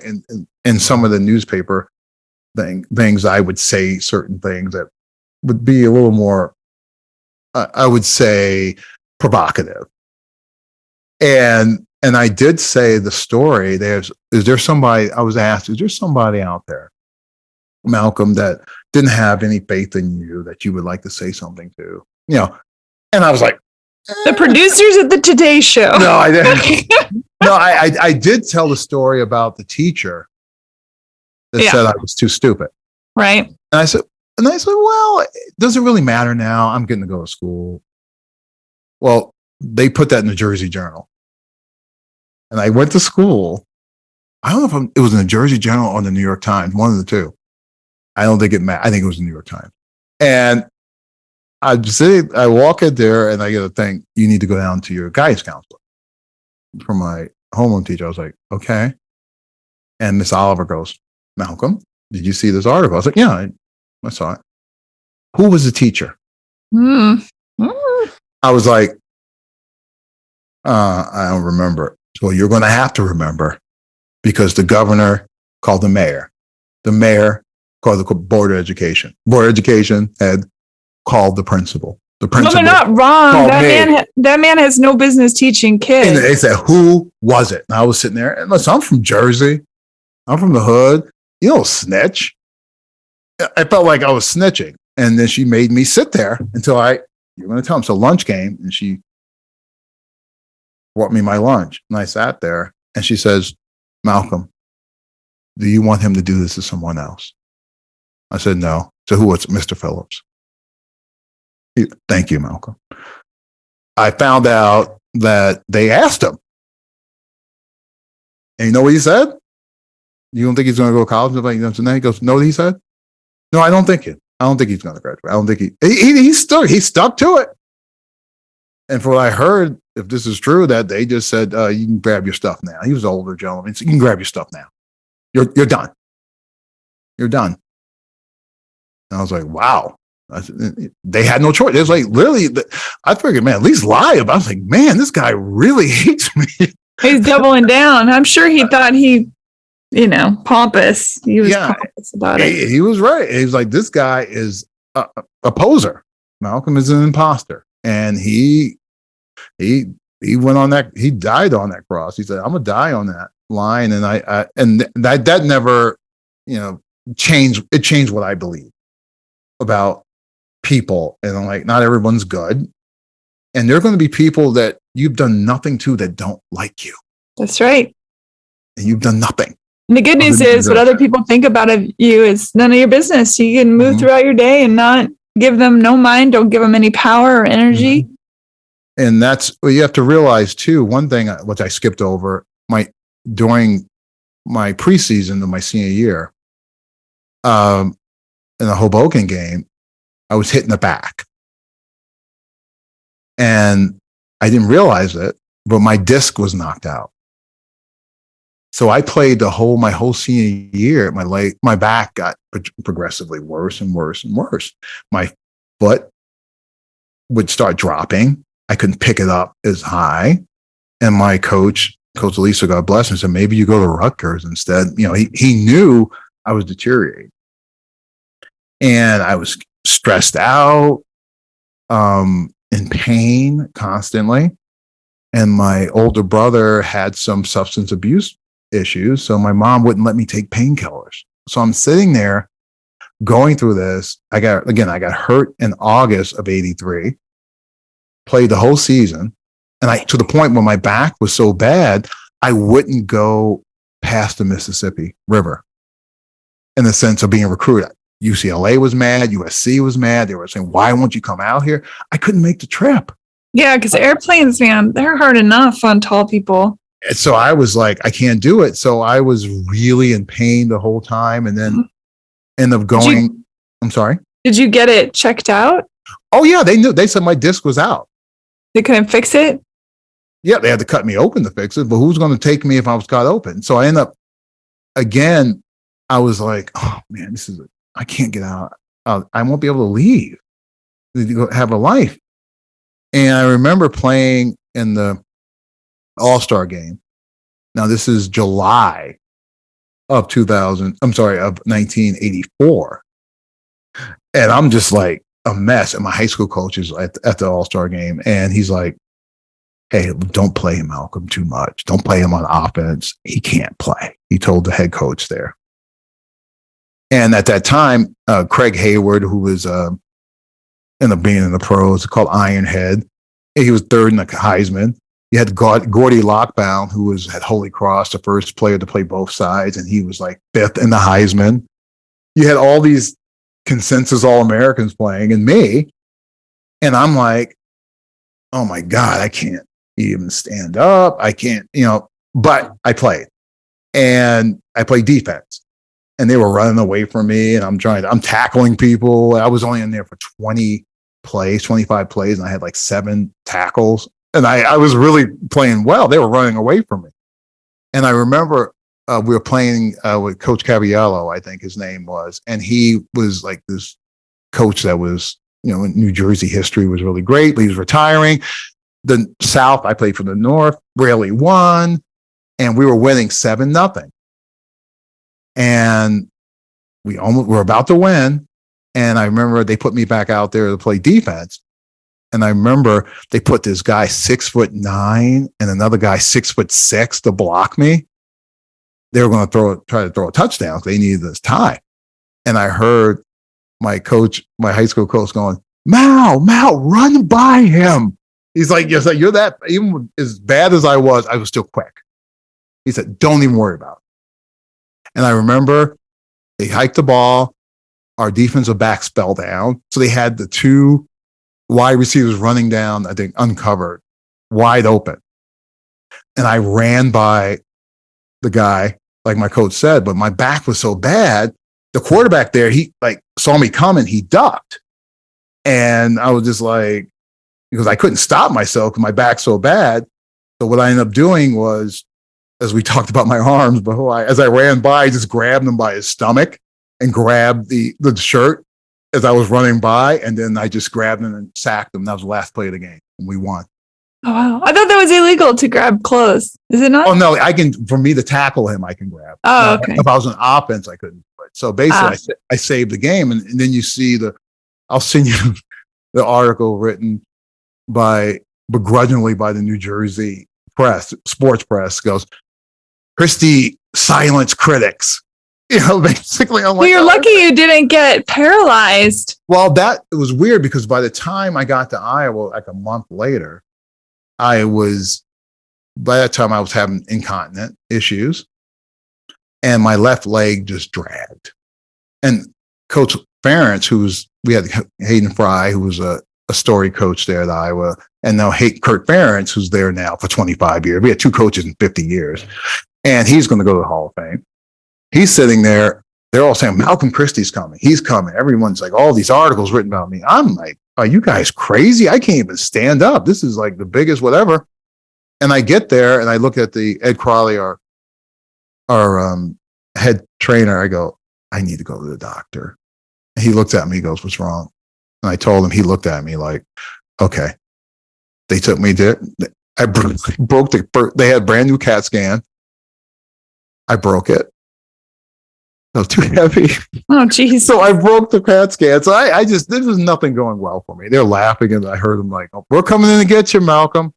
in some of the newspaper things, I would say certain things that would be a little more, I would say, provocative. And I did say the story. Is there somebody, I was asked, is there somebody out there, Malcolm, that didn't have any faith in you that you would like to say something to? And I was like, the producers at the Today Show. No, I didn't. No, I did tell the story about the teacher that said I was too stupid. Right. And I said, well, it doesn't really matter now. I'm getting to go to school. Well, they put that in the Jersey Journal. And I went to school. I don't know if it was in the Jersey Journal or the New York Times, one of the two. I don't think it mattered. I think it was the New York Times. And I walk in there and I get a thing, you need to go down to your guidance counselor. From my homeroom teacher, I was like, okay. And Miss Oliver goes, Malcolm, did you see this article? I was like, yeah, I saw it. Who was the teacher? I was like, I don't remember. Well, you're going to have to remember because the governor called the mayor. The mayor called the board of education. Board of education had called the principal. The principal. No, they're not wrong. That man has no business teaching kids. And they said, who was it? And I was sitting there. And listen, I'm from Jersey. I'm from the hood. You don't snitch. I felt like I was snitching. And then she made me sit there until you're going to tell him. So lunch came and she brought me my lunch. And I sat there and she says, Malcolm, do you want him to do this to someone else? I said, no. So who was it? Mr. Phillips. Thank you, Malcolm. I found out that they asked him. And you know what he said? You don't think he's going to go to college? And he goes, no, he said, no, I don't think it. I don't think he's going to graduate. I don't think he stuck to it. And from what I heard, if this is true, that they just said, you can grab your stuff now. He was an older gentleman. So you can grab your stuff now. You're done. You're done. And I was like, wow. They had no choice. It was like literally, I figured, man, at least lie about it. I was like, man, this guy really hates me. He's doubling down. I'm sure he thought pompous. He was pompous about it. He was right. He was like, this guy is a poser. Malcolm is an imposter. And he went on that, he died on that cross. He said, I'm gonna die on that line. And that never, changed. It changed what I believe about people. And I'm like, not everyone's good. And there are going to be people that you've done nothing to that don't like you. That's right. And you've done nothing. And the good news is what other people think about you is none of your business. You can move throughout your day and not give them no mind. Don't give them any power or energy. And that's what you have to realize too. One thing, which I skipped over, during my preseason of my senior year, in the Hoboken game, I was hit in the back. And I didn't realize it, but my disc was knocked out. So I played my whole senior year. My back got progressively worse and worse and worse. My foot would start dropping. I couldn't pick it up as high. And my Coach Lisa, God bless him, said, maybe you go to Rutgers instead. He knew I was deteriorating. And I was stressed out, in pain constantly. And my older brother had some substance abuse issues. So my mom wouldn't let me take painkillers. So I'm sitting there going through this, I got hurt in August of 83, played the whole season. And to the point where my back was so bad, I wouldn't go past the Mississippi River in the sense of being recruited. UCLA was mad. USC was mad. They were saying, why won't you come out here? I couldn't make the trip. Yeah, because airplanes, man, they're hard enough on tall people. And so I was like, I can't do it. So I was really in pain the whole time. And then end up going, I'm sorry. Did you get it checked out? Oh, yeah. They knew. They said my disc was out. They couldn't fix it? Yeah, they had to cut me open to fix it. But who's going to take me if I was cut open? So I end up, again, I was like, oh, man, I can't get out. I won't be able to leave, have a life. And I remember playing in the All-Star game. Now, this is July of 1984. And I'm just like a mess. And my high school coach is at the All-Star game. And he's like, hey, don't play him, Malcolm, too much. Don't play him on offense. He can't play. He told the head coach there. And at that time, Craig Hayward, who was ended up being in the pros, called Ironhead. He was third in the Heisman. You had Gordy Lockbaum, who was at Holy Cross, the first player to play both sides, and he was like fifth in the Heisman. You had all these consensus All-Americans playing, and me. And I'm like, oh my God, I can't even stand up. I can't, but I played. And I played defense. And they were running away from me, and I'm tackling people. I was only in there for 25 plays, and I had like 7 tackles. And I was really playing well. They were running away from me. And I remember we were playing with Coach Cavallaro, I think his name was. And he was like this coach that was, in New Jersey history was really great, but he was retiring. The South, I played for the North, rarely won. And we were winning 7-0. And we were about to win. And I remember they put me back out there to play defense. And I remember they put this guy 6'9" and another guy 6'6" to block me. They were going to try to throw a touchdown. They needed this tie. And I heard my high school coach going, Mal, run by him. He's like, you're that, even as bad as I was still quick. He said, don't even worry about it. And I remember they hiked the ball. Our defensive backs fell down. So they had the 2 wide receivers running down, I think, uncovered, wide open. And I ran by the guy, like my coach said, but my back was so bad. The quarterback there, he saw me coming, he ducked. And I was just like, because I couldn't stop myself because my back's so bad. So what I ended up doing was, as we talked about my arms, but as I ran by, I just grabbed him by his stomach and grabbed the shirt as I was running by. And then I just grabbed him and sacked him. That was the last play of the game. And we won. Oh, wow. I thought that was illegal to grab clothes. Is it not? Oh, no. For me to tackle him, I can grab. Oh, okay. If I was on offense, I couldn't do it. So basically, I saved the game. And then you see I'll send you the article written begrudgingly by the New Jersey press, sports press, goes, Christie silence critics. Basically, I'm like, well, you're lucky you didn't get paralyzed. Well, it was weird because by the time I got to Iowa, like a month later, by that time I was having incontinent issues and my left leg just dragged. And Coach Ferentz, we had Hayden Fry, who was a story coach there at Iowa, and now Kurt Ferentz, who's there now for 25 years. We had 2 coaches in 50 years. And he's going to go to the Hall of Fame. He's sitting there. They're all saying, Malcolm Christie's coming. He's coming. Everyone's like, all these articles written about me. I'm like, are you guys crazy? I can't even stand up. This is like the biggest whatever. And I get there and I look at the Ed Crawley, our head trainer. I go, I need to go to the doctor. And he looked at me. He goes, what's wrong? And I told him. He looked at me like, okay. They took me there. I broke they had brand new CAT scan. I broke it. It was too heavy. Oh, geez. So I broke the CAT scan. So there was nothing going well for me. They're laughing, and I heard them like, oh, we're coming in to get you, Malcolm.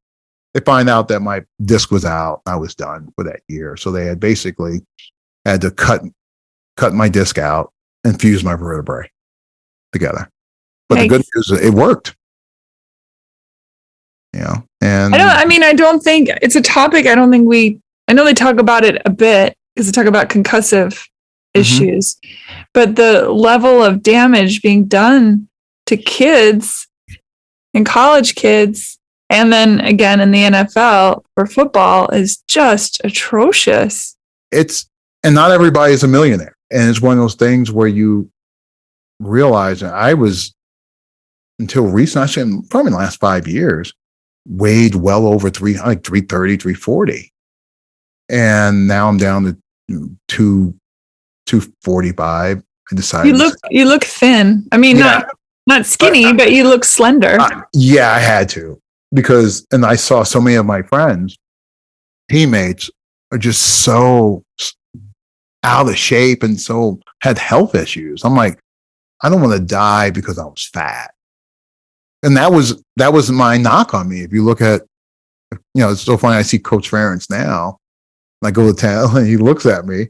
They find out that my disc was out. I was done for that year. So they had basically had to cut my disc out. and fused my vertebrae together. But Yikes. the good news is it worked. And I don't think it's a topic. I know they talk about it a bit because they talk about concussive issues, but the level of damage being done to kids and college kids, and then again in the NFL for football, is just atrocious. And not everybody is a millionaire. And it's one of those things where you realize, and I was, until recently, actually probably in the last 5 years, weighed well over 330, 340. And now I'm down to 245. I decided you look thin. I mean, not skinny, but you look slender. Yeah, I had to, and I saw so many of my friends, teammates, are just so out of shape and so had health issues. I'm like, I don't want to die because I was fat. And that was my knock on me. If you look at, it's so funny. I see Coach Ferentz now. And I go to town and he looks at me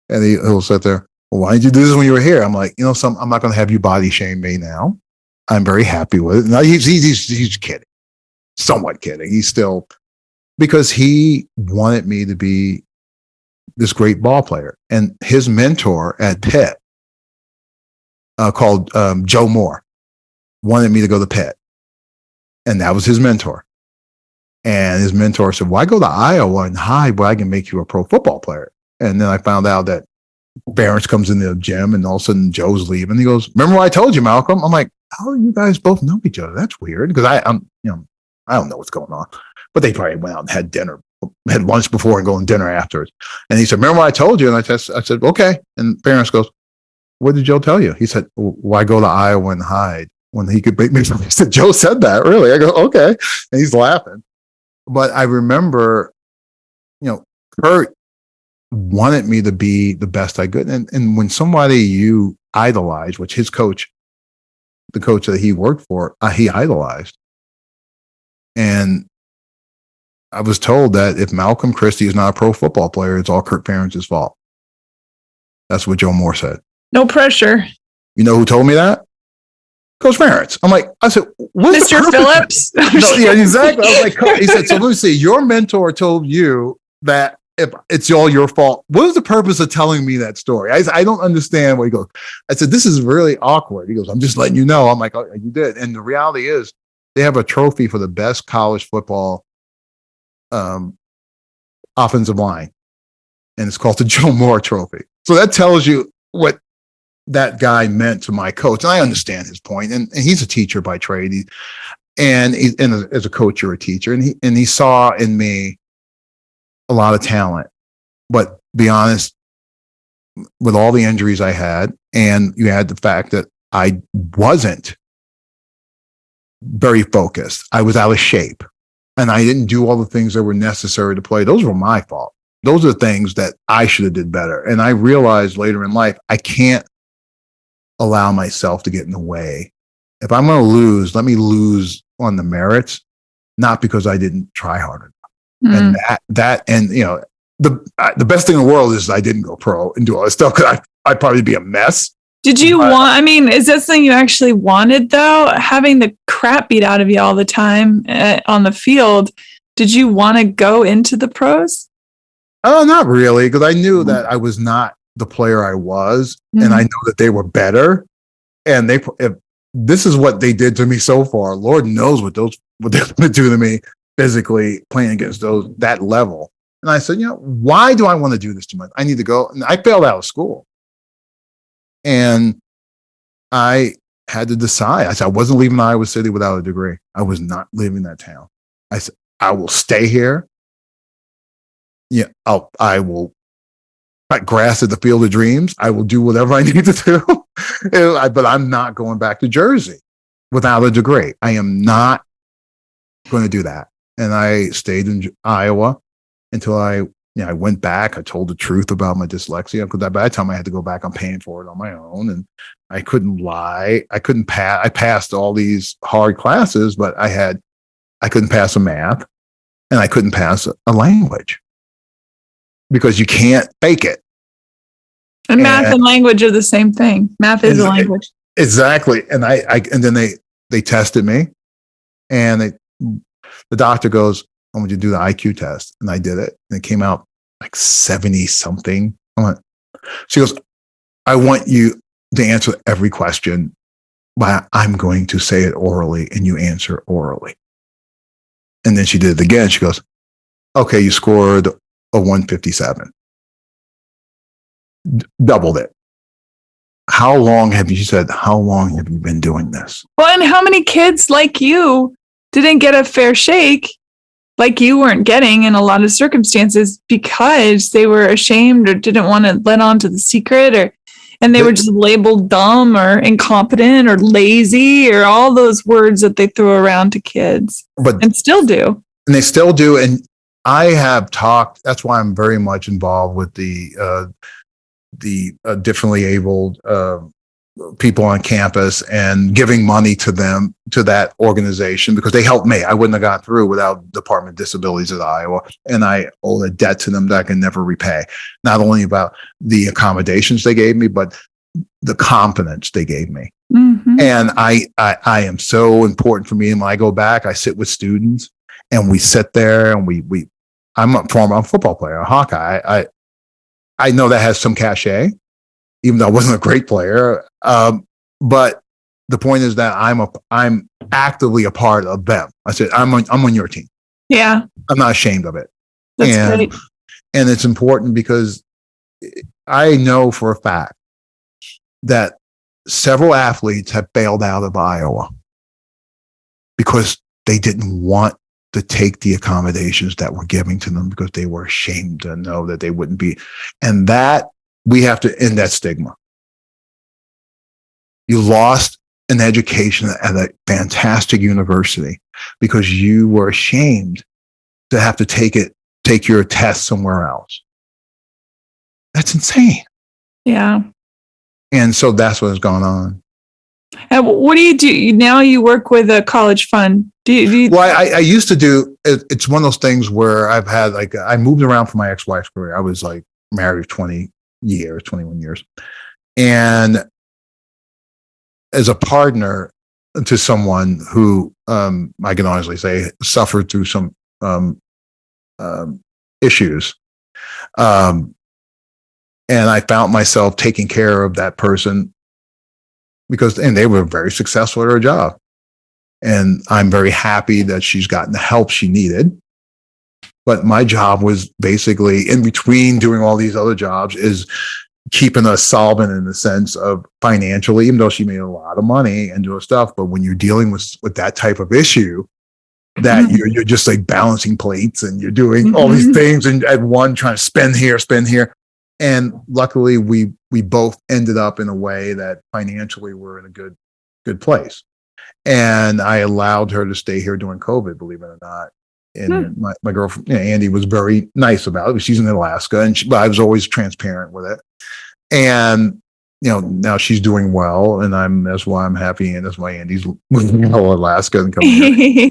and he'll sit there. Well, why did you do this when you were here? I'm like, I'm not going to have you body shame me now. I'm very happy with it. Now he's kidding, somewhat kidding. He's still, because he wanted me to be this great ball player. And his mentor at Pitt, called Joe Moore, wanted me to go to Pitt. And that was his mentor. And his mentor said, why go to Iowa and hide where I can make you a pro football player? And then I found out that Barrett comes in the gym and all of a sudden Joe's leaving. He goes, remember what I told you, Malcolm? I'm like, how do you guys both know each other? That's weird. Because I don't know what's going on. But they probably went out and had lunch before and going to dinner afterwards. And he said, remember what I told you? And I said, okay. And Barrett goes, what did Joe tell you? He said, why go to Iowa and hide when he could make me? He said, Joe said that, really? I go, okay. And he's laughing. But I remember, Kurt wanted me to be the best I could. And when somebody you idolize, which his coach, the coach that he worked for, he idolized. And I was told that if Malcolm Christie is not a pro football player, it's all Kurt Ferentz's fault. That's what Joe Moore said. No pressure. You know who told me that? Coach Ferentz. I said, what's Mr. Phillips? No, yeah, exactly. I was like, he said, so let me see. Your mentor told you that if it's all your fault. What is the purpose of telling me that story? I don't understand what he goes. I said, this is really awkward. He goes, I'm just letting you know. I'm like, oh, you did. And the reality is they have a trophy for the best college football offensive line. And it's called the Joe Moore Trophy. So that tells you what that guy meant to my coach. And I understand his point. And he's a teacher by trade. And as a coach, you're a teacher. And he saw in me a lot of talent. But be honest, with all the injuries I had, and you had the fact that I wasn't very focused. I was out of shape. And I didn't do all the things that were necessary to play. Those were my fault. Those are things that I should have did better. And I realized later in life, I can't allow myself to get in the way. If I'm going to lose, let me lose on the merits, not because I didn't try harder. And the best thing in the world is I didn't go pro and do all this stuff because I'd probably be a mess. Did you is that something you actually wanted though? Having the crap beat out of you all the time on the field, did you want to go into the pros? Oh, not really, because I knew that I was not the player I was, and I know that they were better. And if this is what they did to me so far, Lord knows what they're going to do to me physically playing against that level. And I said, why do I want to do this to myself? I need to go. And I failed out of school. And I had to decide. I said, I wasn't leaving Iowa City without a degree. I was not leaving that town. I said, I will stay here. Yeah, I will cut grass at the Field of Dreams. I will do whatever I need to do. But I'm not going back to Jersey without a degree. I am not going to do that. And I stayed in Iowa until I went back. I told the truth about my dyslexia because by that time I had to go back. I'm paying for it on my own, and I couldn't lie. I couldn't pass. I passed all these hard classes, but I couldn't pass a math, and I couldn't pass a language because you can't fake it. And math and language are the same thing. Math is a language. Exactly. And and then they tested me, and the doctor goes, I want you to do the IQ test. And I did it. And it came out like 70 something. She goes, I want you to answer every question, but I'm going to say it orally and you answer orally. And then she did it again. She goes, okay, you scored a 157. Doubled it. How long have you been doing this? Well, and how many kids like you didn't get a fair shake, like you weren't getting in a lot of circumstances, because they were ashamed or didn't want to let on to the secret, and they were just labeled dumb or incompetent or lazy or all those words that they throw around to kids, and still do. And they still do. And I have talked, that's why I'm very much involved with the differently abled people on campus and giving money to them, to that organization, because they helped me. I wouldn't have got through without Department of Disabilities at Iowa. And I owe a debt to them that I can never repay. Not only about the accommodations they gave me, but the confidence they gave me. Mm-hmm. And I am so important for me. And when I go back, I sit with students and we sit there and I'm a former football player, a Hawkeye. I know that has some cachet, even though I wasn't a great player. But the point is that I'm actively a part of them. I said, I'm on your team. Yeah. I'm not ashamed of it. That's great. And it's important because I know for a fact that several athletes have bailed out of Iowa because they didn't want to take the accommodations that were given to them because they were ashamed to know that they wouldn't be. And that we have to end that stigma. You lost an education at a fantastic university because you were ashamed to have to take your test somewhere else. That's insane. Yeah. And so that's what has gone on. And what do you do now? You work with a college fund. Well, I used to do. It's one of those things where I've had I moved around for my ex-wife's career. I was married 21 years, and as a partner to someone who I can honestly say suffered through some issues, and I found myself taking care of that person and they were very successful at her job. And I'm very happy that she's gotten the help she needed. But my job was basically in between doing all these other jobs is keeping us solvent in the sense of financially, even though she made a lot of money and doing stuff. But when you're dealing with that type of issue, that you're just like balancing plates and you're doing all these things and at one trying to spend here. And luckily we both ended up in a way that financially we're in a good place. And I allowed her to stay here during COVID, believe it or not. And my girlfriend, Andy, was very nice about it. She's in Alaska, but I was always transparent with it. And, now she's doing well, and that's why I'm happy. And that's why Andy's moving to Alaska and coming here.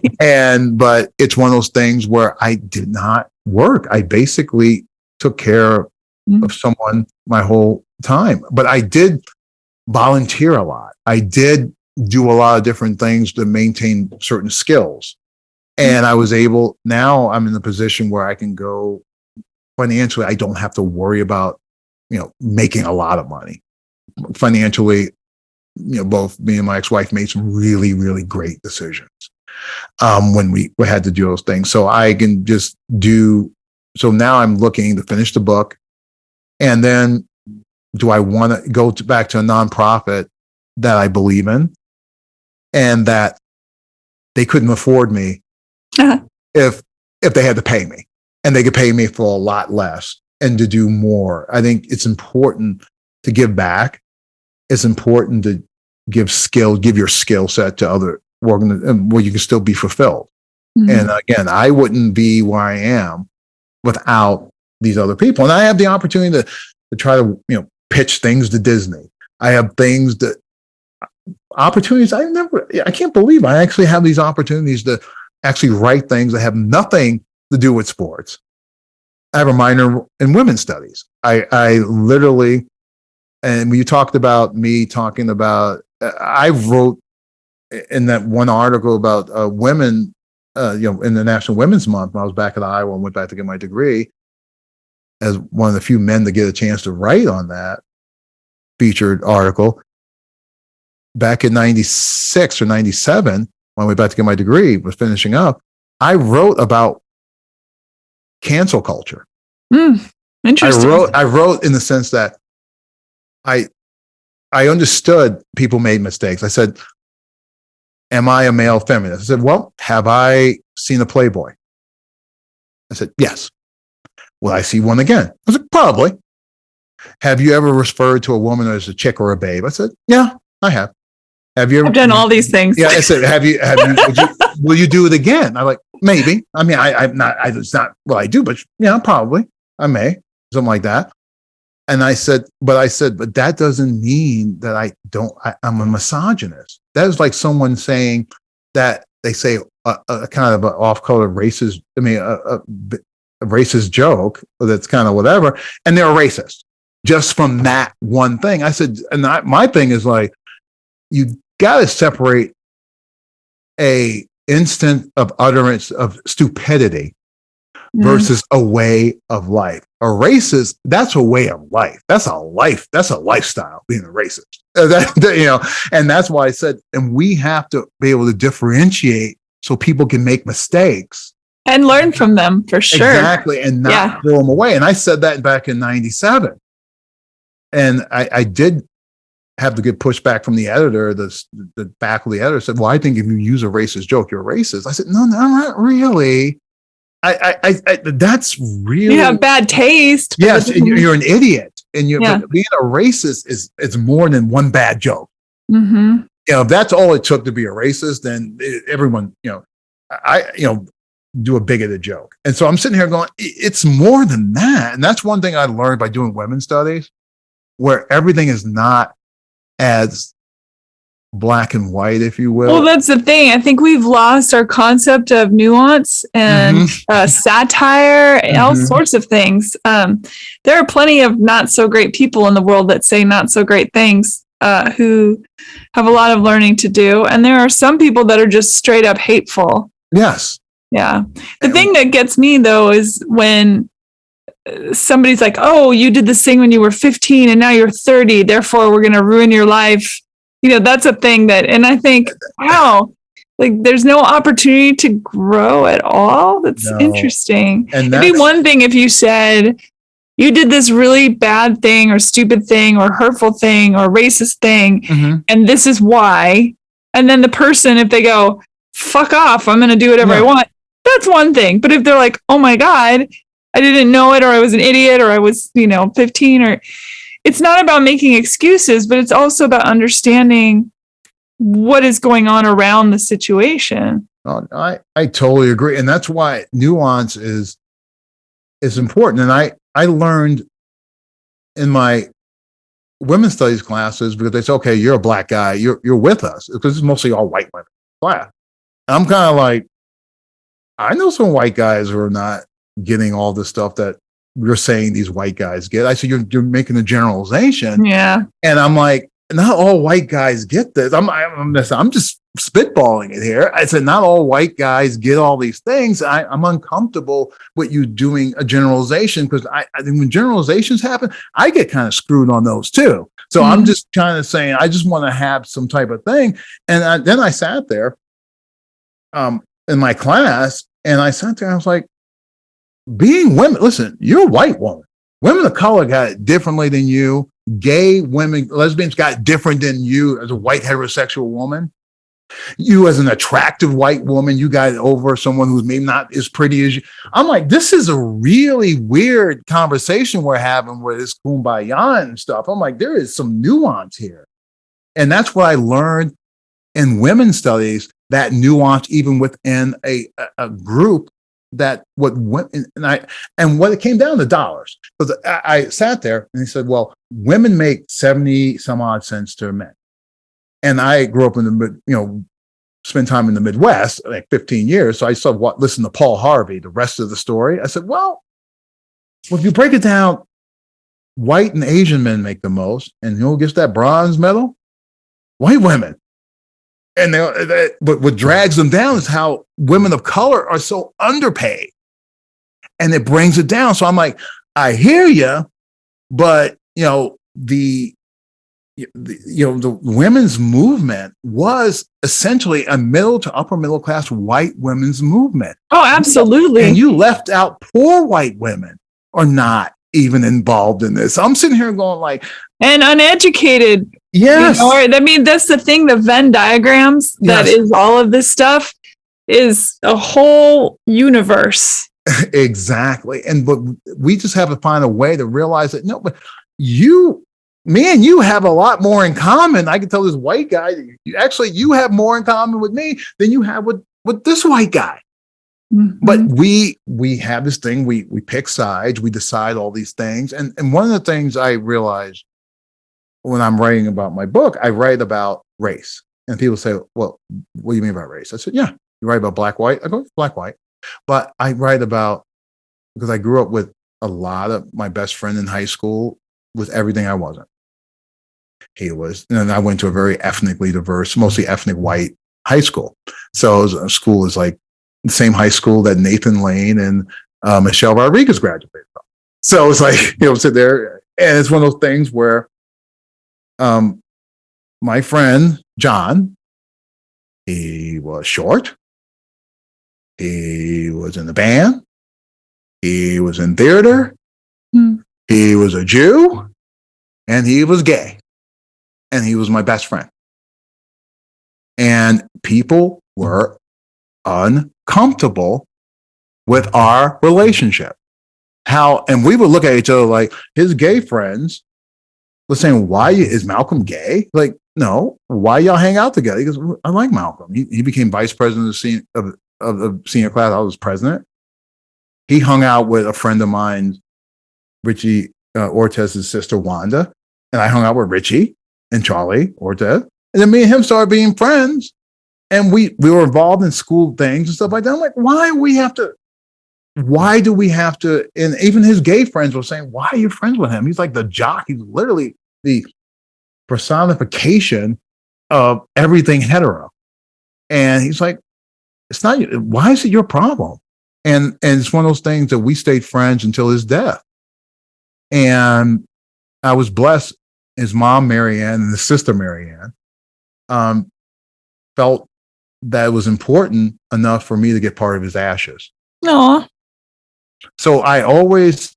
But it's one of those things where I did not work. I basically took care of someone my whole time. But I did volunteer a lot. I did do a lot of different things to maintain certain skills. And I was now I'm in a position where I can go financially. I don't have to worry about, making a lot of money. Financially, both me and my ex-wife made some really, really great decisions when we had to do those things. So I can just so now I'm looking to finish the book. And then do I want to go back to a nonprofit that I believe in and that they couldn't afford me if they had to pay me, and they could pay me for a lot less and to do more. I think it's important to give back. It's important to give your skill set to other organizations where you can still be fulfilled. And again, I wouldn't be where I am without these other people. And I have the opportunity to try to, pitch things to Disney. I have opportunities I can't believe I actually have these opportunities to actually write things that have nothing to do with sports. I have a minor in women's studies. I literally And when you talked about me talking about, I wrote in that one article about women, in the National Women's Month, when I was back in Iowa and went back to get my degree, as one of the few men to get a chance to write on that featured article. Back in 96 or 97, when I went back to get my degree, was finishing up, I wrote about cancel culture. Interesting. I wrote in the sense that I understood people made mistakes. I said, am I a male feminist? I said, well, have I seen a Playboy? I said, yes. Will I see one again? I said, probably. Have you ever referred to a woman as a chick or a babe? I said, yeah, I have. Have you ever? I've done all these things. Yeah, I said, will you do it again? I'm like, maybe. I mean, it's not what I do, but yeah, probably. I may, something like that. And I said, but that doesn't mean that I'm a misogynist. That is like someone saying that they say a kind of an off-color racist, a racist joke that's kind of whatever, and they're a racist just from that one thing. I said, and my thing is like, you got to separate a instant of utterance of stupidity versus a way of life. A racist, that's a way of life. That's a life. That's a lifestyle, being a racist. And that's why I said, and we have to be able to differentiate so people can make mistakes. And learn from them, for sure. Exactly, and not throw them away. And I said that back in 97. And I did have to get pushback from the editor. The faculty editor said, well, I think if you use a racist joke, you're racist. I said, no, not really. That's really, you have bad taste. Yes, and you're an idiot, and but being a racist is more than one bad joke. Mm-hmm. If that's all it took to be a racist, then everyone, do a bigoted joke. And so I'm sitting here going, it's more than that. And that's one thing I learned by doing women's studies, where everything is not as black and white, if you will. Well, that's the thing. I think we've lost our concept of nuance and satire and all sorts of things. There are plenty of not so great people in the world that say not so great things, who have a lot of learning to do. And there are some people that are just straight up hateful. Yes. Yeah. The thing that gets me, though, is when somebody's like, oh, you did this thing when you were 15 and now you're 30. Therefore, we're going to ruin your life. That's a thing and I think, wow, like there's no opportunity to grow at all. That's interesting. And it'd be one thing if you said you did this really bad thing or stupid thing or hurtful thing or racist thing, and this is why. And then the person, if they go, fuck off, I'm going to do whatever I want. That's one thing. But if they're like, oh my God, I didn't know it, or I was an idiot, or I was, 15, or it's not about making excuses, but it's also about understanding what is going on around the situation. I totally agree. And that's why nuance is important. And I learned in my women's studies classes, because they say, okay, you're a black guy, you're with us, because it's mostly all white women class. And I'm kind of like, I know some white guys who are not getting all the stuff that you're saying these white guys get. I said, you're making a generalization. Yeah. And I'm like, not all white guys get this. I'm just spitballing it here. I said, not all white guys get all these things. I'm uncomfortable with you doing a generalization, because I think when generalizations happen, I get kind of screwed on those too. So I'm just kind of saying, I just want to have some type of thing. And then I sat there in my class, and I sat there and I was like, being women, listen, you're a white woman. Women of color got it differently than you. Gay women, lesbians got it different than you as a white heterosexual woman. You as an attractive white woman, you got it over someone who's maybe not as pretty as you. I'm like, this is a really weird conversation we're having with this kumbaya and stuff. I'm like, there is some nuance here. And that's what I learned in women's studies, that nuance even within a group, that what went and what it came down to dollars. Because I sat there and he said, well, women make 70 some odd cents to men. And I grew up in spent time in the Midwest, like 15 years. So I listened to Paul Harvey, the rest of the story. I said, well, if you break it down, white and Asian men make the most, and who gets that bronze medal? White women. And but what drags them down is how women of color are so underpaid, and it brings it down. So I'm like, I hear you, but the women's movement was essentially a middle to upper middle class white women's movement. Oh, absolutely. And you left out poor white women are not even involved in this. I'm sitting here going like, and uneducated. Yes. I mean, that's the thing, the Venn diagrams, that is all of this stuff is a whole universe. Exactly. But we just have to find a way to realize that, no, but me and you have a lot more in common. I can tell this white guy, you have more in common with me than you have with this white guy. Mm-hmm. But we have this thing, we pick sides, we decide all these things. And one of the things I realized when I'm writing about my book, I write about race. And people say, well, what do you mean about race? I said, yeah, you write about black, white? I go, black, white. But I write about, because I grew up with a lot of my best friend in high school was everything I wasn't. He was, and I went to a very ethnically diverse, mostly ethnic white high school. So a school is like the same high school that Nathan Lane and Michelle Rodriguez graduated from. So it's like, sit there, and it's one of those things where my friend John, he was short, he was in the band, he was in theater, he was a Jew, and he was gay. And he was my best friend. And people were uncomfortable with our relationship. And we would look at each other like, his gay friends were saying, why is Malcolm gay? Like, no, why y'all hang out together? He goes, I like Malcolm. He became vice president of the senior class. I was president. He hung out with a friend of mine, Richie Ortez's sister, Wanda. And I hung out with Richie and Charlie Ortez. And then me and him started being friends. And we were involved in school things and stuff like that. I'm like, why do we have to, and even his gay friends were saying, why are you friends with him? He's like the jock. He's literally the personification of everything hetero. And he's like, it's not, why is it your problem? And it's one of those things that we stayed friends until his death. And I was blessed. His mom, Marianne, and his sister, Marianne, felt that it was important enough for me to get part of his ashes. Aww. So I always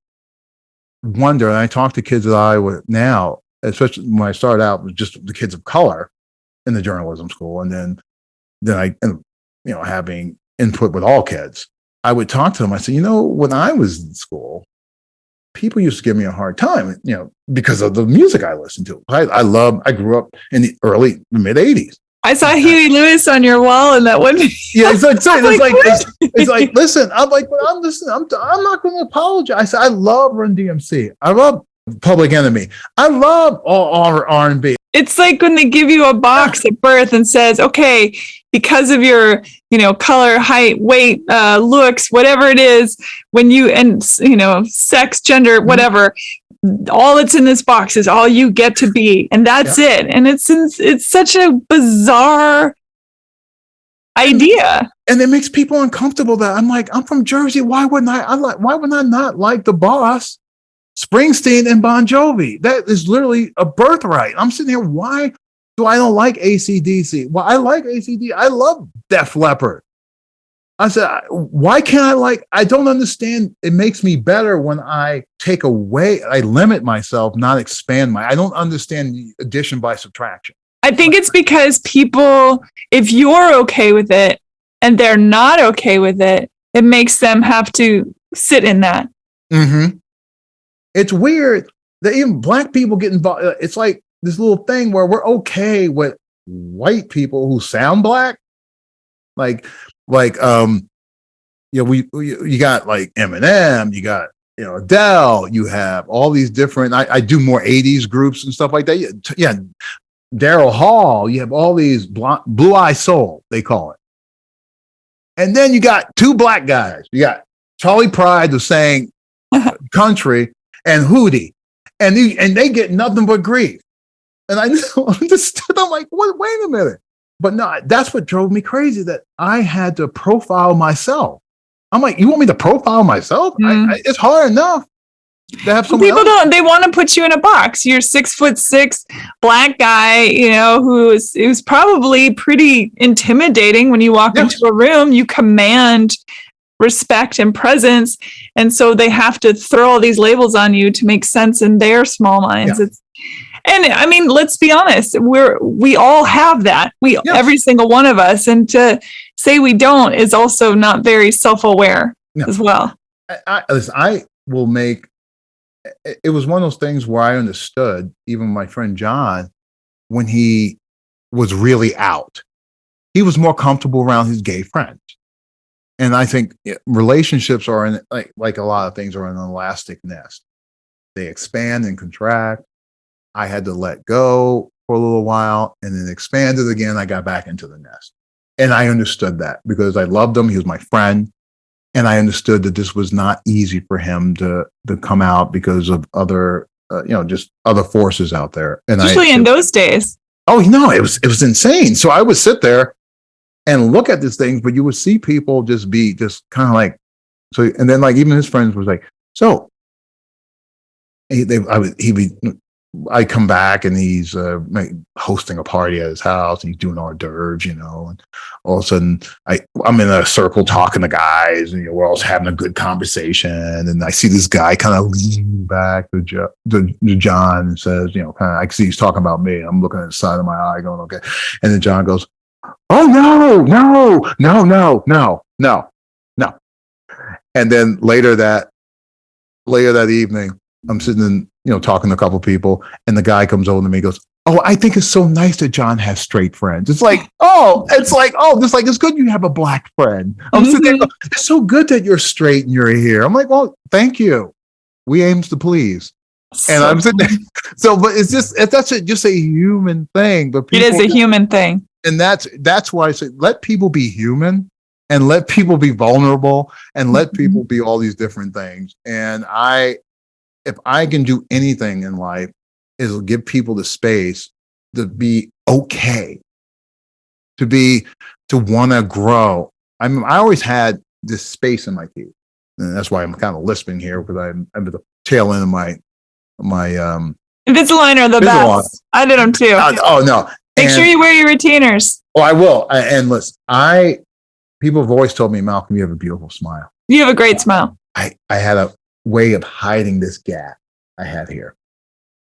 wonder, and I talk to kids that I would now, especially when I started out with just the kids of color in the journalism school, and then I, having input with all kids, I would talk to them. I said, when I was in school, people used to give me a hard time, because of the music I listened to. I grew up in the mid 80s. I saw Huey Lewis on your wall, and that one. Yeah, it's like, listen, I'm like, but I'm listening. I'm not going to apologize. I love Run DMC. I love Public Enemy. I love all R&B. It's like when they give you a box at birth and says, okay, because of your, color, height, weight, looks, whatever it is, sex, gender, whatever, all that's in this box is all you get to be. And that's it. And it's such a bizarre idea. And it makes people uncomfortable that I'm like, I'm from Jersey. Why wouldn't I not like The Boss, Springsteen, and Bon Jovi? That is literally a birthright. I'm sitting here, why do I don't like AC/DC? Well, I like AC/DC. I love Def Leppard. I said, why can't I don't understand. It makes me better when I take away, I limit myself, not expand I don't understand the addition by subtraction. I think it's because people, if you're okay with it and they're not okay with it, it makes them have to sit in that. Mm-hmm. It's weird that even black people get involved. It's like this little thing where we're okay with white people who sound black. You got like Eminem, you got, Adele, you have all these different, I do more 80s groups and stuff like that. Yeah. Daryl Hall, you have all these Blue Eye Soul, they call it. And then you got two black guys. You got Charlie Pride who sang country and Hootie. and they get nothing but grief. And I understood. I'm like, wait a minute. But no, that's what drove me crazy, that I had to profile myself. I'm like, you want me to profile myself? It's hard enough to have someone People else. they want to put you in a box. You're 6'6" black guy, who's probably pretty intimidating when you walk into a room. You command respect and presence. And so they have to throw all these labels on you to make sense in their small minds. Yeah. And I mean, let's be honest, we all have that. Every single one of us. And to say we don't is also not very self-aware as well. I will make, it was one of those things where I understood, even my friend John, when he was really out, he was more comfortable around his gay friends. And I think relationships are in, like a lot of things, are an elastic nest. They expand and contract. I had to let go for a little while and then expanded again. I got back into the nest. And I understood that because I loved him. He was my friend. And I understood that this was not easy for him to come out because of other, just other forces out there. And especially in those days. Oh, it was insane. So I would sit there and look at these things, but you would see people just be just kind of like, so, and then like even his friends was like, so I come back and he's hosting a party at his house and he's doing hors d'oeuvres, and all of a sudden I'm in a circle talking to guys and we're all having a good conversation. And I see this guy kind of leaning back to John and says, kind of, I see he's talking about me. I'm looking at the side of my eye going, okay. And then John goes, oh, no. And then later that evening, I'm sitting in, talking to a couple of people, and the guy comes over to me and goes, oh, I think it's so nice that John has straight friends. It's like, it's good you have a black friend. I'm sitting there going, it's so good that you're straight and you're here. I'm like, well, thank you. We aims to please. And I'm sitting there. So, but that's just a human thing. But it is a human thing. And that's why I say, let people be human and let people be vulnerable and let people be all these different things. And if I can do anything in life, is give people the space to be okay, to want to grow. I always had this space in my teeth, and that's why I'm kind of lisping here, because I'm at the tail end of my Invisalign are the best. I did them too. No! Make sure you wear your retainers. Oh, I will. And listen, people have always told me, Malcolm, you have a beautiful smile. You have a great smile. I had a way of hiding this gap I had here.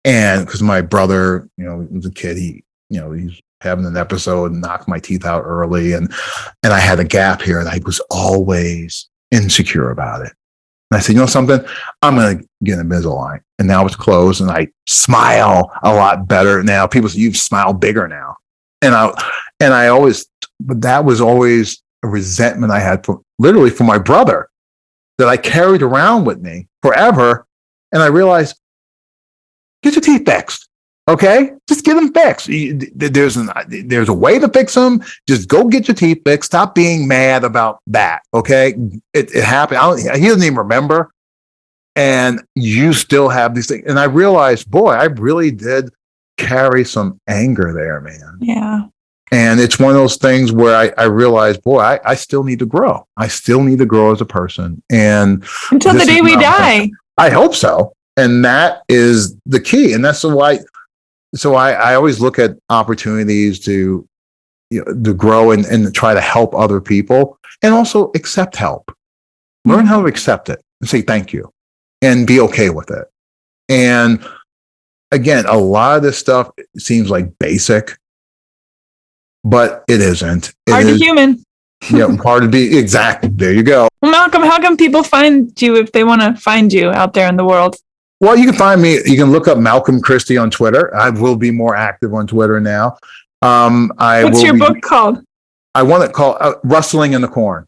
And because my brother, was a kid, he's having an episode and knocked my teeth out early. And I had a gap here and I was always insecure about it. And I said, you know something? I'm going to get an Invisalign. And now it's closed and I smile a lot better now. People say, you smile bigger now. And I always, but that was always a resentment I had for my brother that I carried around with me forever. And I realized, get your teeth fixed. Okay, just get them fixed. There's a way to fix them. Just go get your teeth fixed. Stop being mad about that. Okay, it happened. He doesn't even remember, and you still have these things. And I realized, boy, I really did carry some anger there, man. Yeah. And it's one of those things where I realized, boy, I still need to grow. I still need to grow as a person, and until the day we die. I hope so. And that is the key. And that's why. So I always look at opportunities to grow and try to help other people, and also accept help. Learn how to accept it and say thank you and be okay with it. And again, a lot of this stuff seems like basic, but it isn't. Hard to human. Hard to be. Exactly. There you go. Well, Malcolm, how can people find you if they want to find you out there in the world? Well, you can find me. You can look up Malcolm Christie on Twitter. I will be more active on Twitter now. What's your book called? I want it called Rustling in the Corn.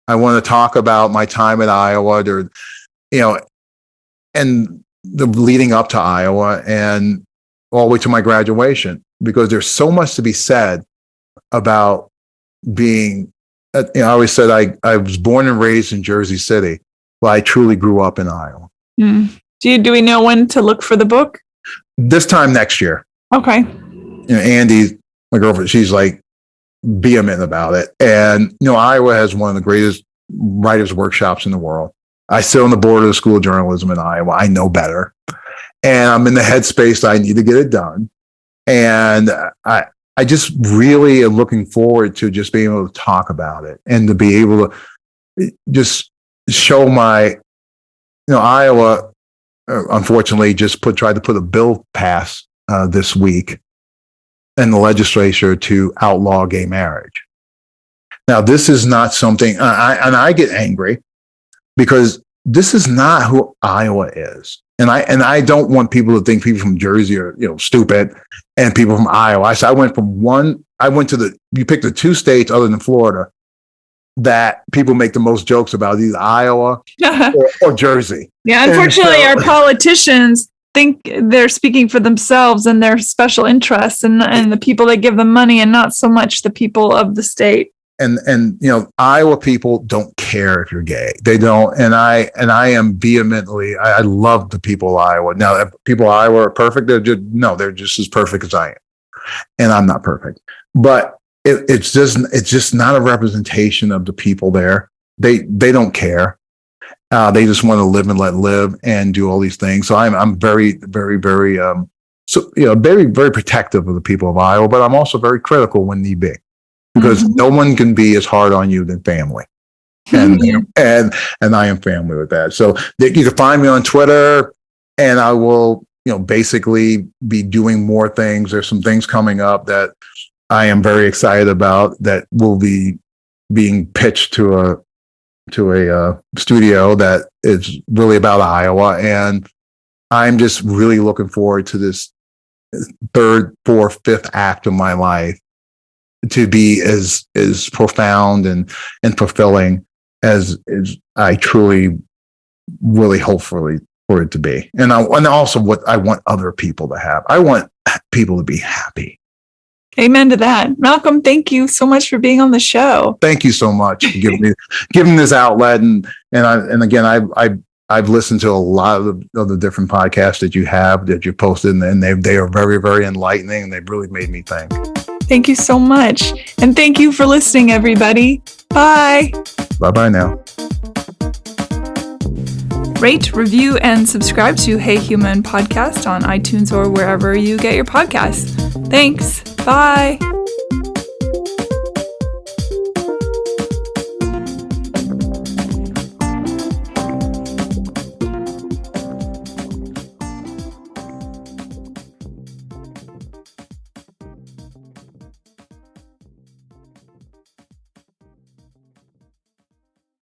I want to talk about my time at Iowa, and the leading up to Iowa and all the way to my graduation, because there's so much to be said about being, I always said I was born and raised in Jersey City, but I truly grew up in Iowa. Do we know when to look for the book? This time next year. Okay. Andy, my girlfriend, she's like vehement about it. And, Iowa has one of the greatest writers' workshops in the world. I sit on the board of the School of Journalism in Iowa. I know better. And I'm in the headspace that I need to get it done. And I just really am looking forward to just being able to talk about it and to be able to just show my, Iowa, unfortunately, just tried to put a bill pass this week in the legislature to outlaw gay marriage. Now, this is not something, and I get angry because this is not who Iowa is. And I don't want people to think people from Jersey are, stupid and people from Iowa. So you picked the two states other than Florida that people make the most jokes about, either Iowa or Jersey. Yeah, unfortunately, our politicians think they're speaking for themselves and their special interests and the people that give them money, and not so much the people of the state. And Iowa people don't care if you're gay. They don't. And I am vehemently, I love the people of Iowa. Now, if people of Iowa are perfect, they're just as perfect as I am. And I'm not perfect. But it's just not a representation of the people there. They don't care. They just want to live and let live and do all these things. So I'm very, very, very very, very protective of the people of Iowa, but I'm also very critical when need be. Because no one can be as hard on you than family. And I am family with that. So you can find me on Twitter, and I will, basically be doing more things. There's some things coming up that I am very excited about that will be being pitched to a studio that is really about Iowa. And I'm just really looking forward to this third, fourth, fifth act of my life to be as profound and fulfilling as I truly, really hopefully for it to be. And also what I want other people to have. I want people to be happy. Amen to that. Malcolm, thank you so much for being on the show. Thank you so much for giving this outlet. And again, I've listened to a lot of the different podcasts that you posted, and they are very, very enlightening, and they've really made me think. Thank you so much. And thank you for listening, everybody. Bye. Bye-bye now. Rate, review, and subscribe to Hey Human Podcast on iTunes or wherever you get your podcasts. Thanks. Bye.